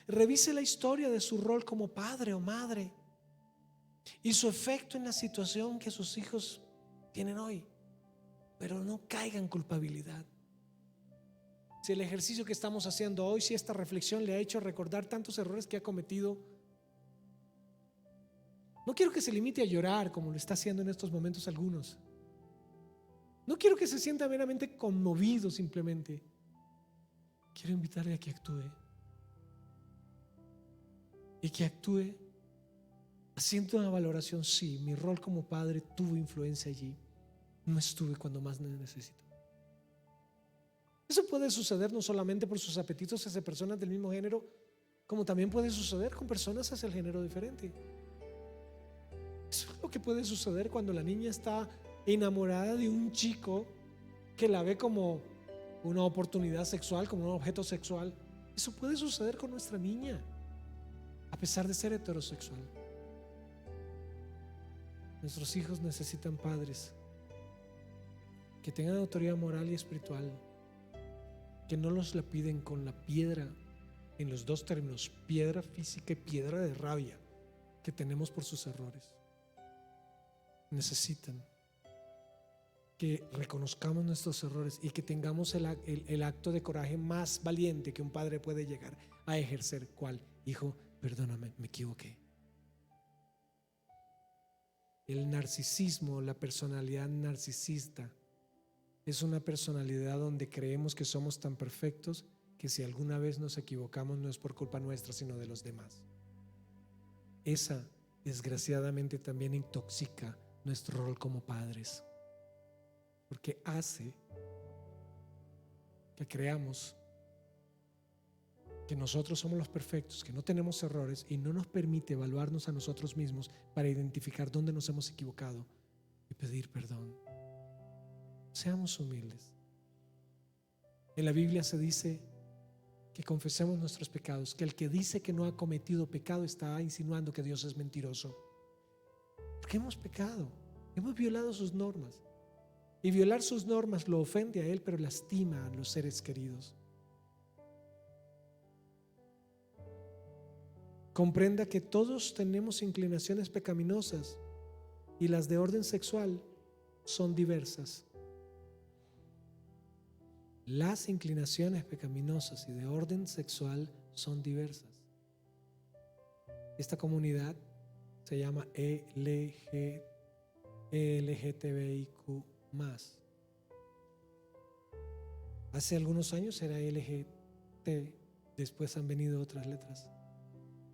Revise la historia de su rol como padre o madre y su efecto en la situación que sus hijos tienen hoy, pero no caiga en culpabilidad. Si el ejercicio que estamos haciendo hoy, si esta reflexión le ha hecho recordar tantos errores que ha cometido, no quiero que se limite a llorar como lo está haciendo en estos momentos algunos. No quiero que se sienta meramente conmovido simplemente. Quiero invitarle a que actúe. Y que actúe haciendo una valoración. Sí, mi rol como padre tuvo influencia allí. No estuve cuando más me necesito. Eso puede suceder no solamente por sus apetitos hacia personas del mismo género, como también puede suceder con personas hacia el género diferente. Eso es lo que puede suceder cuando la niña está enamorada de un chico que la ve como una oportunidad sexual, como un objeto sexual. Eso puede suceder con nuestra niña, a pesar de ser heterosexual. Nuestros hijos necesitan padres que tengan autoridad moral y espiritual, que no los la piden con la piedra, en los dos términos, piedra física y piedra de rabia que tenemos por sus errores. Necesitan que reconozcamos nuestros errores y que tengamos el acto de coraje más valiente que un padre puede llegar a ejercer. ¿Cuál? Hijo, perdóname, me equivoqué. El narcisismo, la personalidad narcisista, es una personalidad donde creemos que somos tan perfectos que si alguna vez nos equivocamos no es por culpa nuestra, sino de los demás. Esa, desgraciadamente, también intoxica nuestro rol como padres, porque hace que creamos que nosotros somos los perfectos, que no tenemos errores y no nos permite evaluarnos a nosotros mismos para identificar dónde nos hemos equivocado y pedir perdón. Seamos humildes. En la Biblia se dice que confesemos nuestros pecados, que el que dice que no ha cometido pecado está insinuando que Dios es mentiroso. Porque hemos pecado, hemos violado sus normas. Y violar sus normas lo ofende a Él, pero lastima a los seres queridos. Comprenda que todos tenemos inclinaciones pecaminosas y las de orden sexual son diversas. Las inclinaciones pecaminosas y de orden sexual son diversas. Esta comunidad se llama LGTBIQ+. Hace algunos años era LGT, después han venido otras letras.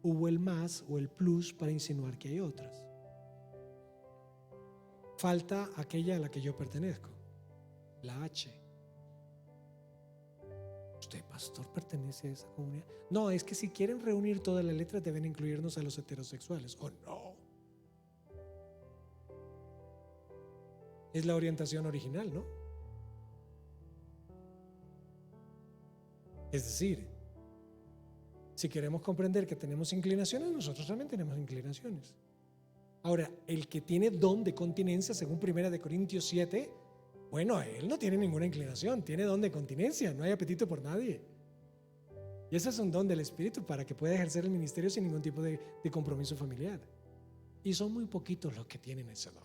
Hubo el más o el plus para insinuar que hay otras. Falta aquella a la que yo pertenezco, la H. ¿Usted, pastor, pertenece a esa comunidad? No, es que si quieren reunir todas las letras deben incluirnos a los heterosexuales. ¿O no? Es la orientación original, ¿no? Es decir, si queremos comprender que tenemos inclinaciones, nosotros también tenemos inclinaciones. Ahora, el que tiene don de continencia, según 1 Corintios 7, bueno, él no tiene ninguna inclinación, tiene don de continencia, no hay apetito por nadie. Y ese es un don del Espíritu para que pueda ejercer el ministerio sin ningún tipo de compromiso familiar. Y son muy poquitos los que tienen ese don.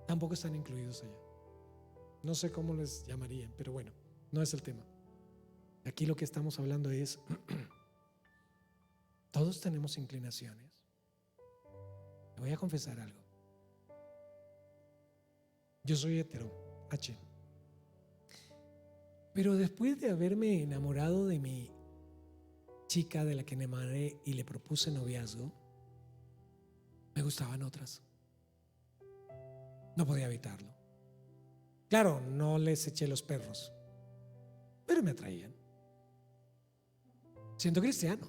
Tampoco están incluidos allá. No sé cómo les llamarían, pero bueno, no es el tema. Aquí lo que estamos hablando es, todos tenemos inclinaciones. Le voy a confesar algo. Yo soy hetero, H. Pero después de haberme enamorado de mi chica de la que me enamoré y le propuse noviazgo, me gustaban otras. No podía evitarlo. Claro, no les eché los perros, pero me atraían. Siendo cristiano.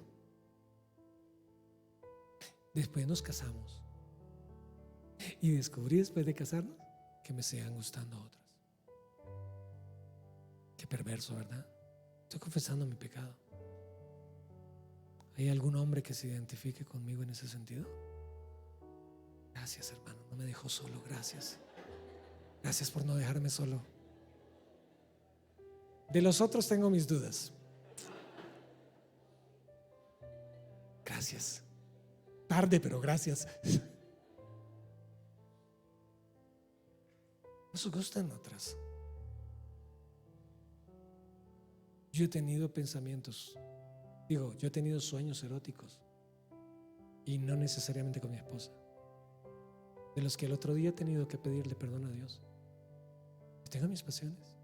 Después nos casamos y descubrí después de casarnos que me sigan gustando otras. Qué perverso, ¿verdad? Estoy confesando mi pecado. ¿Hay algún hombre que se identifique conmigo en ese sentido? Gracias, hermano, no me dejó solo, gracias. Gracias por no dejarme solo. De los otros tengo mis dudas. Gracias. Tarde, pero gracias. Nos gustan otras. Yo he tenido pensamientos, yo he tenido sueños eróticos y no necesariamente con mi esposa, de los que el otro día he tenido que pedirle perdón a Dios. Tengo mis pasiones.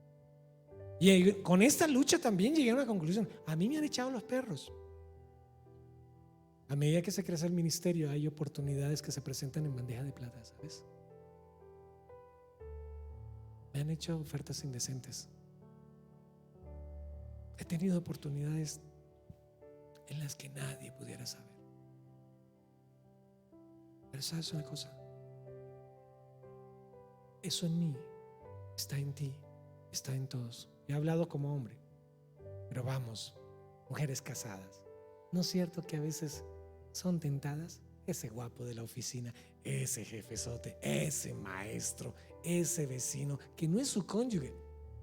Y con esta lucha también llegué a una conclusión. A mí me han echado los perros. A medida que se crece el ministerio, hay oportunidades que se presentan en bandeja de plata, ¿sabes? Me han hecho ofertas indecentes. He tenido oportunidades en las que nadie pudiera saber. Pero ¿sabes una cosa? Eso en mí está en ti, está en todos. He hablado como hombre, pero vamos, mujeres casadas, ¿no es cierto que a veces son tentadas? Ese guapo de la oficina, ese jefezote, ese maestro, ese vecino que no es su cónyuge.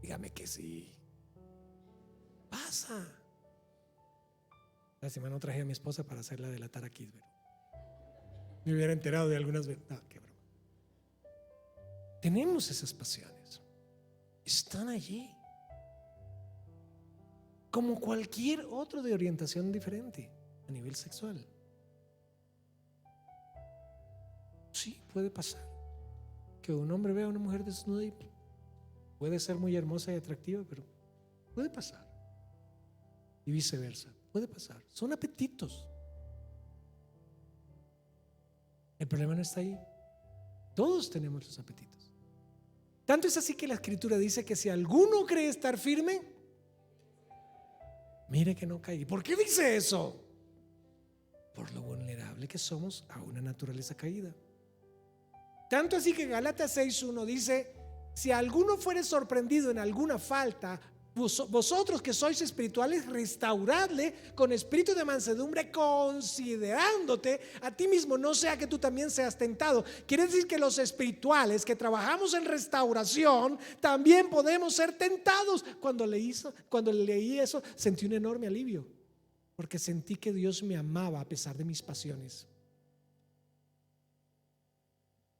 Dígame que sí. Pasa. La semana traje a mi esposa para hacerla delatar a Kisber. Me hubiera enterado de algunas veces. No, qué broma. Tenemos esas pasiones. Están allí. Como cualquier otro de orientación diferente a nivel sexual. Sí, puede pasar que un hombre vea a una mujer desnuda y puede ser muy hermosa y atractiva, pero puede pasar. Y viceversa, puede pasar. Son apetitos. El problema no está ahí. Todos tenemos los apetitos. Tanto es así que la Escritura dice que si alguno cree estar firme, Mire que no caí. ¿Por qué dice eso? Por lo vulnerable que somos a una naturaleza caída. Tanto así que Gálatas 6:1 dice: si alguno fuere sorprendido en alguna falta, vosotros que sois espirituales, restauradle con espíritu de mansedumbre, considerándote a ti mismo, no sea que tú también seas tentado. Quiere decir que los espirituales que trabajamos en restauración también podemos ser tentados. Cuando leí eso, sentí un enorme alivio, porque sentí que Dios me amaba a pesar de mis pasiones.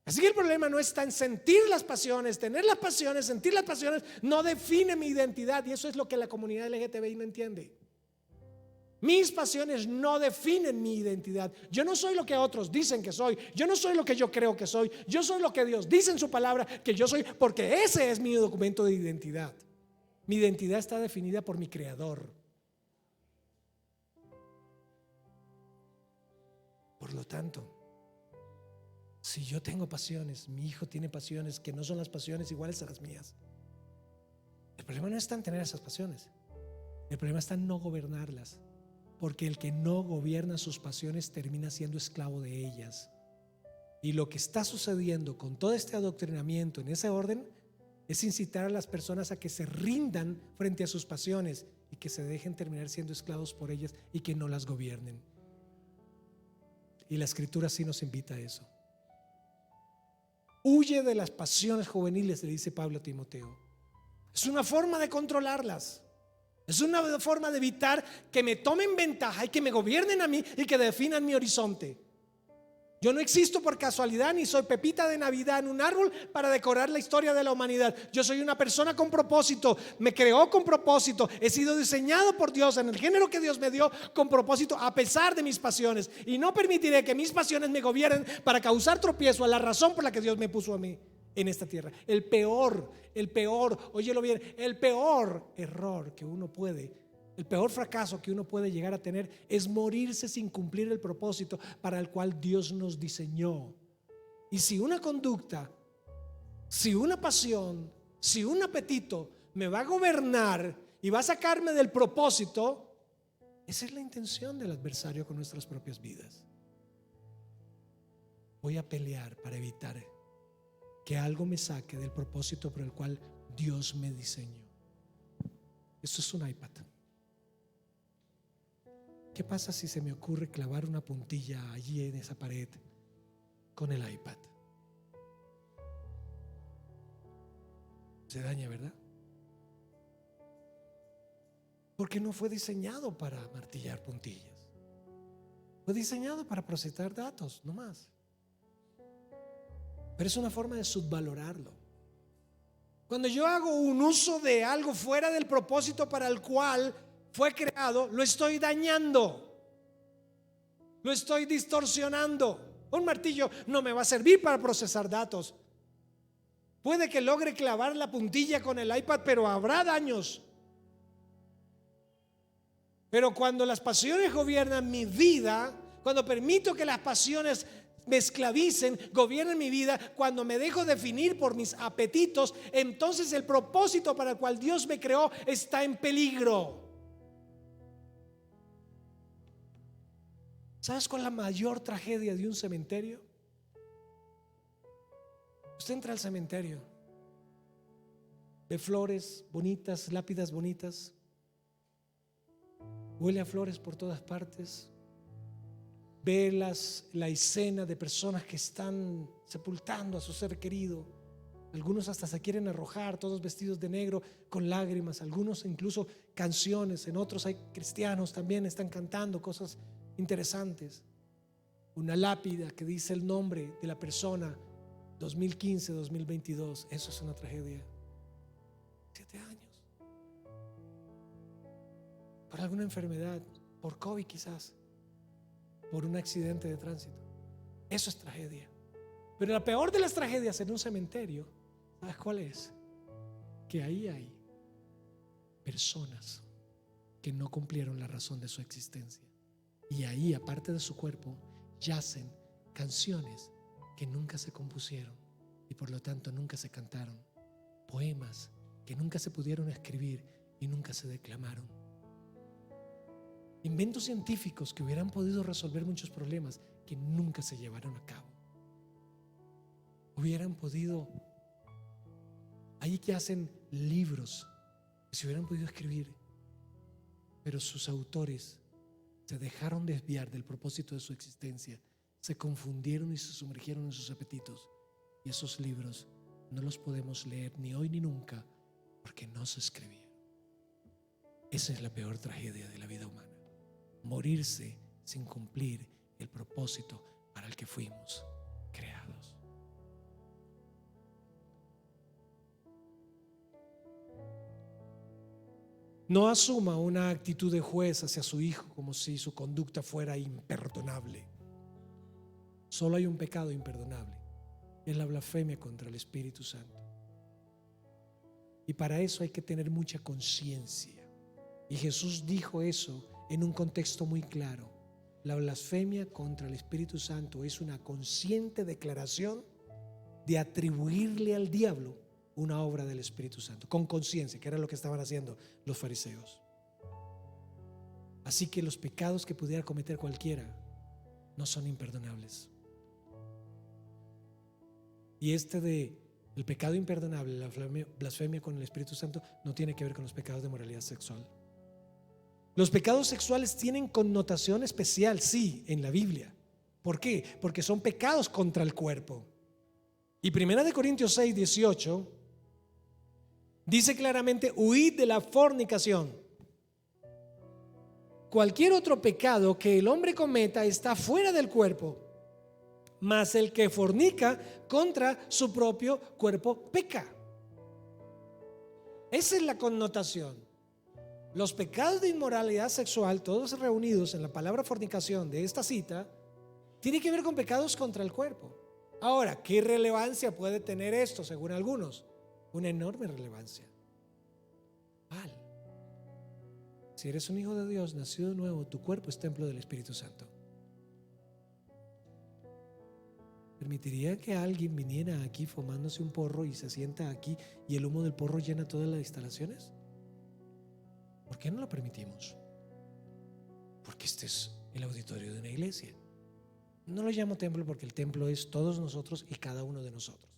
Así que el problema no está en sentir las pasiones, tener las pasiones, sentir las pasiones no define mi identidad, y eso es lo que la comunidad LGTBI no entiende. Mis pasiones no definen mi identidad. Yo no soy lo que otros dicen que soy, yo no soy lo que yo creo que soy, yo soy lo que Dios dice en su palabra que yo soy, porque ese es mi documento de identidad. Mi identidad está definida por mi Creador. Por lo tanto, si yo tengo pasiones, mi hijo tiene pasiones que no son las pasiones iguales a las mías, el problema no está en tener esas pasiones, el problema está en no gobernarlas, porque el que no gobierna sus pasiones termina siendo esclavo de ellas. Y lo que está sucediendo con todo este adoctrinamiento en ese orden es incitar a las personas a que se rindan frente a sus pasiones y que se dejen terminar siendo esclavos por ellas y que no las gobiernen. Y la Escritura sí nos invita a eso. Huye de las pasiones juveniles, le dice Pablo a Timoteo. Es una forma de controlarlas. Es una forma de evitar que me tomen ventaja y que me gobiernen a mí y que definan mi horizonte. Yo no existo por casualidad, ni soy pepita de Navidad en un árbol para decorar la historia de la humanidad. Yo soy una persona con propósito, me creó con propósito, he sido diseñado por Dios en el género que Dios me dio con propósito, a pesar de mis pasiones, y no permitiré que mis pasiones me gobiernen para causar tropiezo a la razón por la que Dios me puso a mí en esta tierra. El peor, óyelo bien, el peor error que uno puede, el peor fracaso que uno puede llegar a tener es morirse sin cumplir el propósito para el cual Dios nos diseñó. Y si una conducta, si una pasión, si un apetito me va a gobernar y va a sacarme del propósito, esa es la intención del adversario con nuestras propias vidas. Voy a pelear para evitar que algo me saque del propósito por el cual Dios me diseñó. Esto es un iPad. ¿Qué pasa si se me ocurre clavar una puntilla allí en esa pared con el iPad? Se daña, ¿verdad? Porque no fue diseñado para martillar puntillas. Fue diseñado para procesar datos, no más. Pero es una forma de subvalorarlo. Cuando yo hago un uso de algo fuera del propósito para el cual fue creado, lo estoy dañando, lo estoy distorsionando. Un martillo no me va a servir para procesar datos. Puede que logre clavar la puntilla con el iPad, pero habrá daños. Pero cuando las pasiones gobiernan mi vida, cuando permito que las pasiones me esclavicen, gobiernen mi vida, cuando me dejo definir por mis apetitos, entonces el propósito para el cual Dios me creó está en peligro. ¿Sabes cuál es la mayor tragedia de un cementerio? Usted entra al cementerio, ve flores bonitas, lápidas bonitas, huele a flores por todas partes, ve la escena de personas que están sepultando a su ser querido. Algunos hasta se quieren arrojar, todos vestidos de negro, con lágrimas, algunos incluso canciones, en otros hay cristianos también, están cantando cosas interesantes. Una lápida que dice el nombre de la persona 2015-2022. Eso es una tragedia. 7 años por alguna enfermedad, por COVID quizás, por un accidente de tránsito. Eso es tragedia. Pero la peor de las tragedias en un cementerio, ¿sabes cuál es? Que ahí hay personas que no cumplieron la razón de su existencia. Y ahí, aparte de su cuerpo, yacen canciones que nunca se compusieron y por lo tanto nunca se cantaron, poemas que nunca se pudieron escribir y nunca se declamaron. Inventos científicos que hubieran podido resolver muchos problemas que nunca se llevaron a cabo. Hubieran podido, ahí que hacen libros que se hubieran podido escribir, pero sus autores se dejaron desviar del propósito de su existencia, se confundieron y se sumergieron en sus apetitos, y esos libros no los podemos leer ni hoy ni nunca porque no se escribieron. Esa es la peor tragedia de la vida humana: morirse sin cumplir el propósito para el que fuimos creados. No asuma una actitud de juez hacia su hijo como si su conducta fuera imperdonable. Solo hay un pecado imperdonable: es la blasfemia contra el Espíritu Santo. Y para eso hay que tener mucha conciencia. Y Jesús dijo eso en un contexto muy claro. La blasfemia contra el Espíritu Santo es una consciente declaración de atribuirle al diablo una obra del Espíritu Santo, con conciencia, que era lo que estaban haciendo los fariseos. Así que los pecados que pudiera cometer cualquiera no son imperdonables. Y el pecado imperdonable, la blasfemia con el Espíritu Santo, no tiene que ver con los pecados de moralidad sexual. Los pecados sexuales tienen connotación especial, sí, en la Biblia. ¿Por qué? Porque son pecados contra el cuerpo. Y 1 Corintios 6, 18 dice claramente: huid de la fornicación. Cualquier otro pecado que el hombre cometa está fuera del cuerpo, mas el que fornica contra su propio cuerpo peca. Esa es la connotación. Los pecados de inmoralidad sexual, todos reunidos en la palabra fornicación de esta cita, tienen que ver con pecados contra el cuerpo. Ahora, ¿qué relevancia puede tener esto según algunos? Una enorme relevancia. ¿Cuál? Si eres un hijo de Dios, nacido de nuevo, tu cuerpo es templo del Espíritu Santo. ¿Permitiría que alguien viniera aquí fumándose un porro y se sienta aquí y el humo del porro llena todas las instalaciones? ¿Por qué no lo permitimos? Porque este es el auditorio de una iglesia. No lo llamo templo porque el templo es todos nosotros y cada uno de nosotros.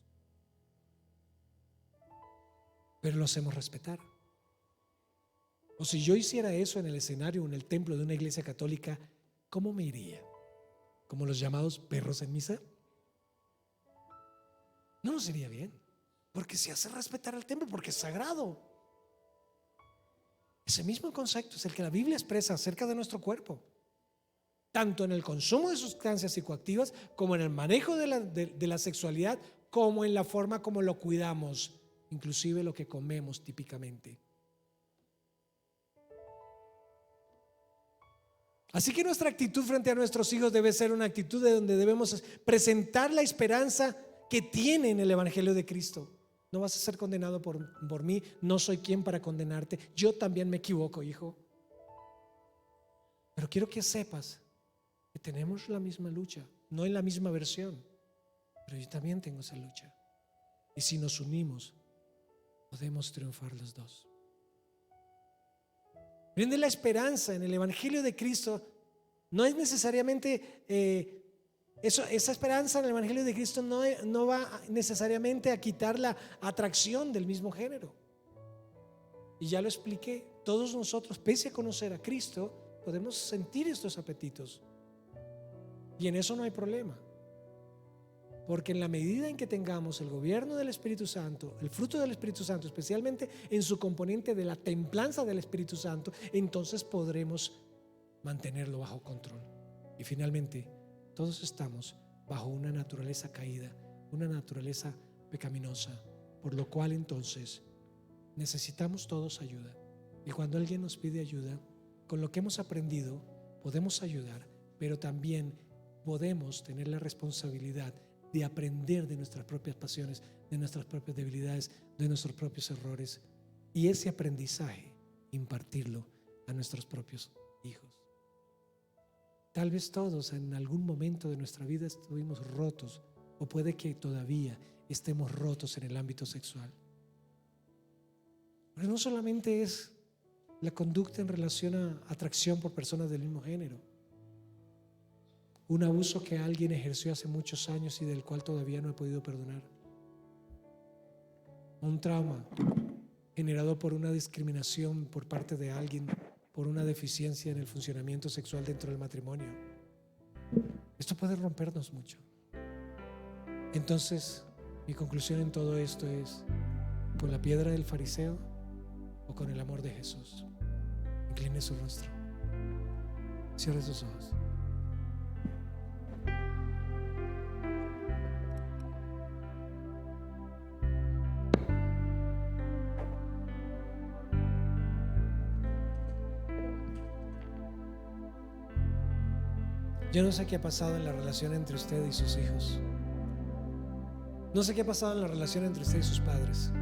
Pero lo hacemos respetar. O si yo hiciera eso en el escenario, en el templo de una iglesia católica, ¿cómo me iría? ¿Como los llamados perros en misa? No nos iría bien, porque se hace respetar el templo, porque es sagrado. Ese mismo concepto es el que la Biblia expresa acerca de nuestro cuerpo, tanto en el consumo de sustancias psicoactivas, como en el manejo de la sexualidad, como en la forma como lo cuidamos, inclusive lo que comemos típicamente. Así que nuestra actitud frente a nuestros hijos debe ser una actitud de donde debemos presentar la esperanza que tienen el Evangelio de Cristo. No vas a ser condenado por mí, no soy quien para condenarte. Yo también me equivoco, hijo. Pero quiero que sepas que tenemos la misma lucha, no en la misma versión, pero yo también tengo esa lucha. Y si nos unimos, podemos triunfar los dos. Miren, la esperanza en el Evangelio de Cristo no es necesariamente esa esperanza en el Evangelio de Cristo no va necesariamente a quitar la atracción del mismo género. Y ya lo expliqué, todos nosotros, pese a conocer a Cristo, podemos sentir estos apetitos. Y en eso no hay problema. Porque en la medida en que tengamos el gobierno del Espíritu Santo, el fruto del Espíritu Santo, especialmente en su componente de la templanza del Espíritu Santo, entonces podremos mantenerlo bajo control. Y finalmente, todos estamos bajo una naturaleza caída, una naturaleza pecaminosa, por lo cual entonces necesitamos todos ayuda. Y cuando alguien nos pide ayuda, con lo que hemos aprendido podemos ayudar, pero también podemos tener la responsabilidad de aprender de nuestras propias pasiones, de nuestras propias debilidades, de nuestros propios errores, y ese aprendizaje impartirlo a nuestros propios hijos. Tal vez todos en algún momento de nuestra vida estuvimos rotos, o puede que todavía estemos rotos en el ámbito sexual. Pero no solamente es la conducta en relación a atracción por personas del mismo género. Un abuso que alguien ejerció hace muchos años y del cual todavía no he podido perdonar. Un trauma generado por una discriminación por parte de alguien por una deficiencia en el funcionamiento sexual dentro del matrimonio. Esto puede rompernos mucho. Entonces, mi conclusión en todo esto es: ¿con la piedra del fariseo o con el amor de Jesús? Incline su rostro, cierre sus ojos. Yo no sé qué ha pasado en la relación entre usted y sus hijos. No sé qué ha pasado en la relación entre usted y sus padres.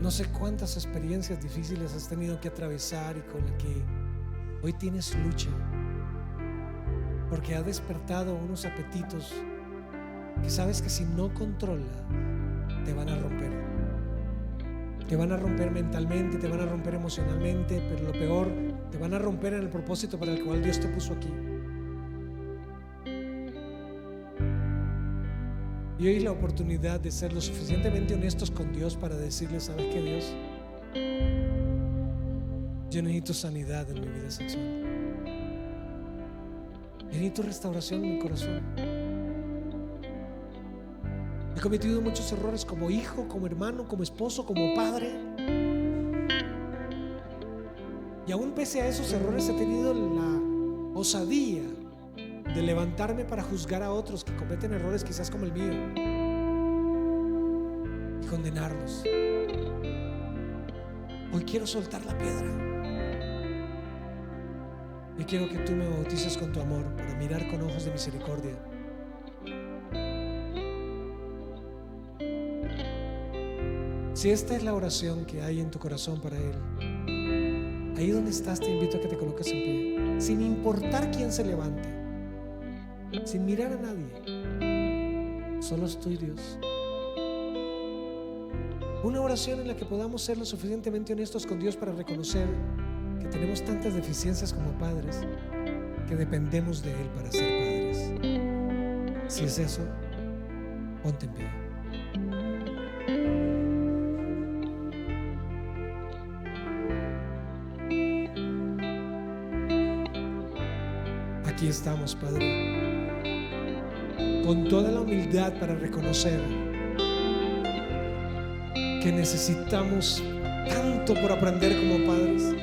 No sé cuántas experiencias difíciles has tenido que atravesar y con las que hoy tienes lucha, porque ha despertado unos apetitos que sabes que si no controlas te van a romper. Te van a romper mentalmente, te van a romper emocionalmente, pero lo peor, te van a romper en el propósito para el cual Dios te puso aquí. Y hoy la oportunidad de ser lo suficientemente honestos con Dios para decirle: ¿sabes qué, Dios? Yo necesito sanidad en mi vida sexual. Yo necesito restauración en mi corazón. He cometido muchos errores como hijo, como hermano, como esposo, como padre. Y aún pese a esos errores he tenido la osadía de levantarme para juzgar a otros que cometen errores quizás como el mío y condenarlos. Hoy quiero soltar la piedra y quiero que tú me bautices con tu amor para mirar con ojos de misericordia. Si esta es la oración que hay en tu corazón para Él, ahí donde estás te invito a que te coloques en pie, sin importar quién se levante, sin mirar a nadie. Solo estoy, Dios. Una oración en la que podamos ser lo suficientemente honestos con Dios para reconocer que tenemos tantas deficiencias como padres que dependemos de Él para ser padres. Si es eso, ponte en pie. Aquí estamos, Padre, con toda la humildad para reconocer que necesitamos tanto por aprender como padres,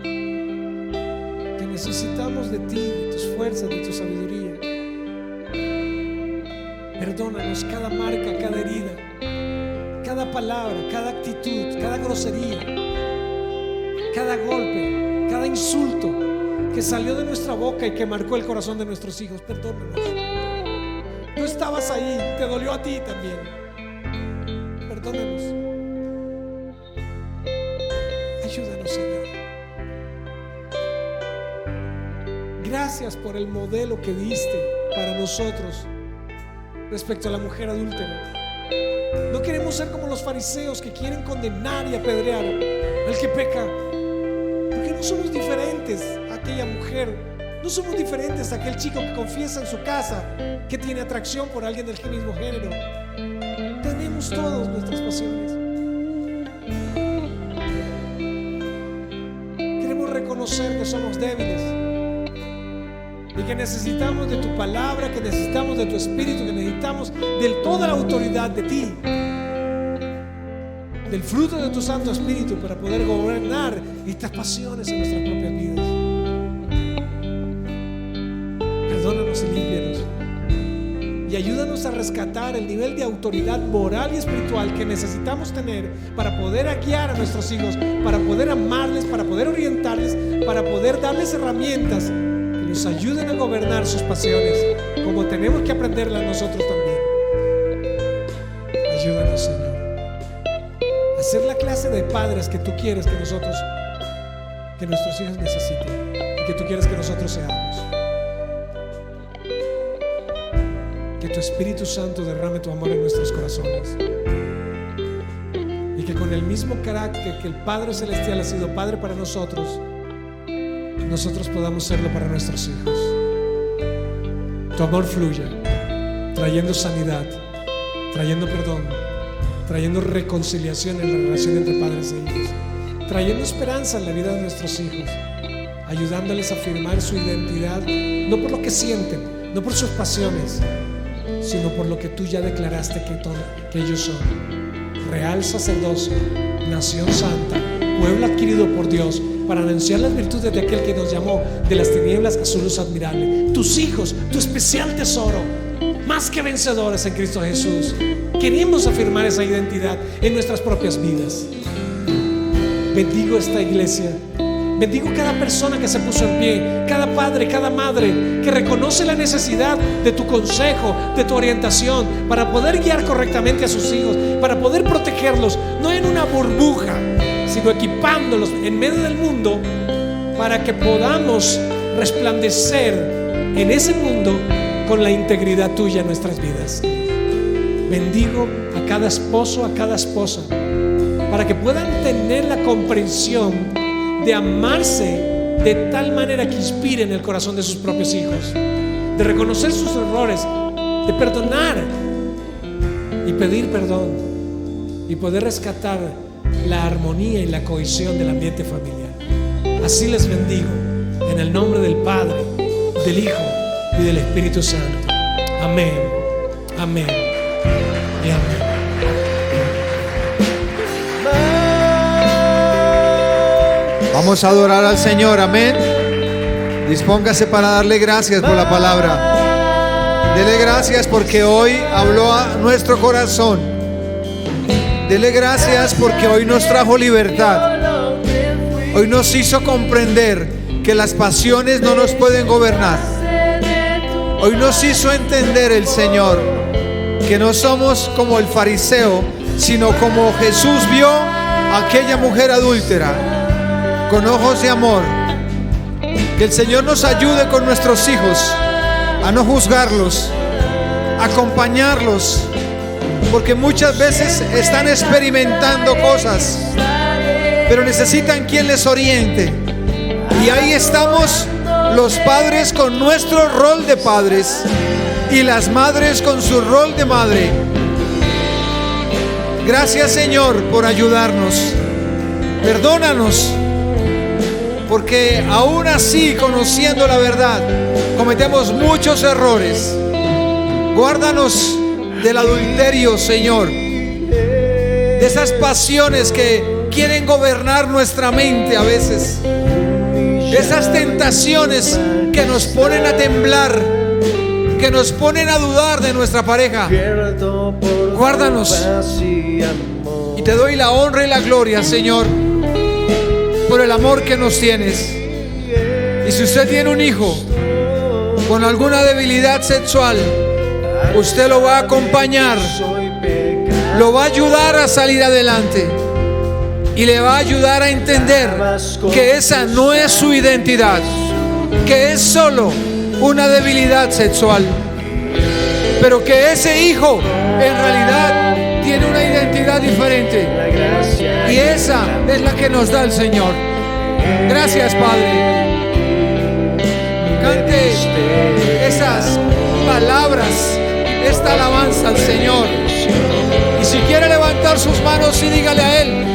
que necesitamos de ti, de tus fuerzas, de tu sabiduría. Perdónanos cada marca, cada herida, cada palabra, cada actitud, cada grosería, cada golpe, cada insulto que salió de nuestra boca y que marcó el corazón de nuestros hijos. Perdónanos. Tú estabas ahí, te dolió a ti también. Perdónanos. Ayúdanos, Señor. Gracias por el modelo que diste para nosotros respecto a la mujer adúltera. No queremos ser como los fariseos que quieren condenar y apedrear al que peca, porque no somos diferentes a aquella mujer. No somos diferentes a aquel chico que confiesa en su casa que tiene atracción por alguien del mismo género. Tenemos todos nuestras pasiones. Queremos reconocer que somos débiles y que necesitamos de tu palabra, que necesitamos de tu espíritu, que necesitamos de toda la autoridad de ti, del fruto de tu Santo Espíritu para poder gobernar estas pasiones en nuestras propias vidas. Perdónanos y límpianos y ayúdanos a rescatar el nivel de autoridad moral y espiritual que necesitamos tener para poder guiar a nuestros hijos, para poder amarles, para poder orientarles, para poder darles herramientas que nos ayuden a gobernar sus pasiones como tenemos que aprenderlas nosotros también. Ayúdanos, Señor, a ser la clase de padres que tú quieres que nosotros, que nuestros hijos necesiten y que tú quieres que nosotros seamos. Que tu Espíritu Santo derrame tu amor en nuestros corazones y que con el mismo carácter que el Padre Celestial ha sido Padre para nosotros, nosotros podamos serlo para nuestros hijos. Tu amor fluya, trayendo sanidad, trayendo perdón, trayendo reconciliación en la relación entre padres e hijos, trayendo esperanza en la vida de nuestros hijos, ayudándoles a afirmar su identidad, no por lo que sienten, no por sus pasiones, sino por lo que tú ya declaraste que ellos son: real sacerdocio, nación santa, pueblo adquirido por Dios, para anunciar las virtudes de aquel que nos llamó de las tinieblas a su luz admirable. Tus hijos, tu especial tesoro, más que vencedores en Cristo Jesús. Queremos afirmar esa identidad en nuestras propias vidas. Bendigo esta iglesia. Bendigo cada persona que se puso en pie, cada padre, cada madre que reconoce la necesidad de tu consejo, de tu orientación, para poder guiar correctamente a sus hijos, para poder protegerlos, no en una burbuja, sino equipándolos en medio del mundo, para que podamos resplandecer en ese mundo con la integridad tuya en nuestras vidas. Bendigo a cada esposo, a cada esposa, para que puedan tener la comprensión de amarse de tal manera que inspiren el corazón de sus propios hijos, de reconocer sus errores, de perdonar y pedir perdón, y poder rescatar la armonía y la cohesión del ambiente familiar. Así les bendigo en el nombre del Padre, del Hijo y del Espíritu Santo. Amén, amén y amén. Vamos a adorar al Señor, amén. Dispóngase para darle gracias por la palabra. Dele gracias porque hoy habló a nuestro corazón. Dele gracias porque hoy nos trajo libertad. Hoy nos hizo comprender que las pasiones no nos pueden gobernar. Hoy nos hizo entender el Señor que no somos como el fariseo, sino como Jesús vio a aquella mujer adúltera, con ojos de amor. Que el Señor nos ayude con nuestros hijos a no juzgarlos, a acompañarlos, porque muchas veces están experimentando cosas, pero necesitan quien les oriente. Y ahí estamos los padres con nuestro rol de padres y las madres con su rol de madre. Gracias, Señor, por ayudarnos. Perdónanos, porque aún así, conociendo la verdad, cometemos muchos errores. Guárdanos del adulterio, Señor, de esas pasiones que quieren gobernar nuestra mente a veces, de esas tentaciones que nos ponen a temblar, que nos ponen a dudar de nuestra pareja. Guárdanos, y te doy la honra y la gloria, Señor, por el amor que nos tienes. Y si usted tiene un hijo con alguna debilidad sexual, usted lo va a acompañar, lo va a ayudar a salir adelante y le va a ayudar a entender que esa no es su identidad, que es solo una debilidad sexual, pero que ese hijo en realidad tiene una identidad diferente, y esa es la que nos da el Señor. Gracias, Padre. Cante esas palabras, esta alabanza al Señor. Y si quiere levantar sus manos y dígale a Él: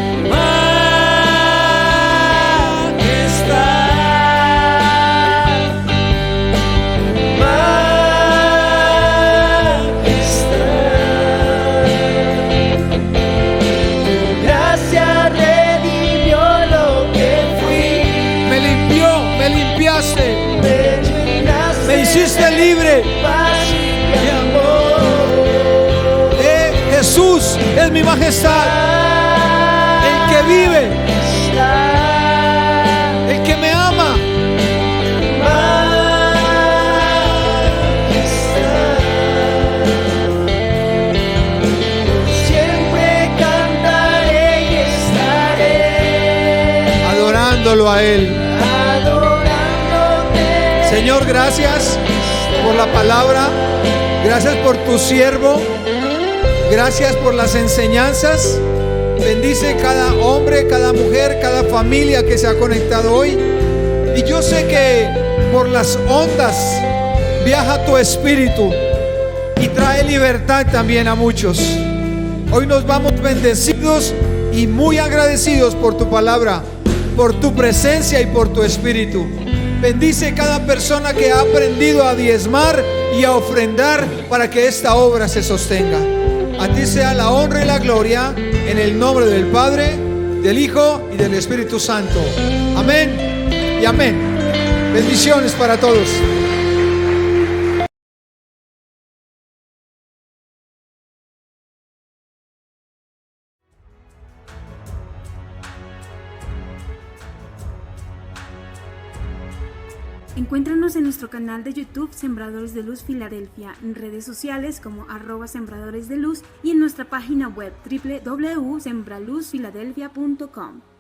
me hiciste libre. Jesús es mi majestad, el que vive, el que me ama. Siempre cantaré y estaré adorándolo a Él. Señor, gracias por la palabra, gracias por tu siervo, gracias por las enseñanzas, Bendice cada hombre, cada mujer, cada familia que se ha conectado hoy. Y yo sé que por las ondas viaja tu espíritu y trae libertad también a muchos. Hoy nos vamos bendecidos y muy agradecidos por tu palabra, por tu presencia y por tu espíritu. Bendice cada persona que ha aprendido a diezmar y a ofrendar para que esta obra se sostenga. A ti sea la honra y la gloria en el nombre del Padre, del Hijo y del Espíritu Santo. Amén y amén. Bendiciones para todos. Encuéntranos en nuestro canal de YouTube Sembradores de Luz Filadelfia, en redes sociales como @Sembradores de Luz y en nuestra página web www.sembraluzfiladelfia.com.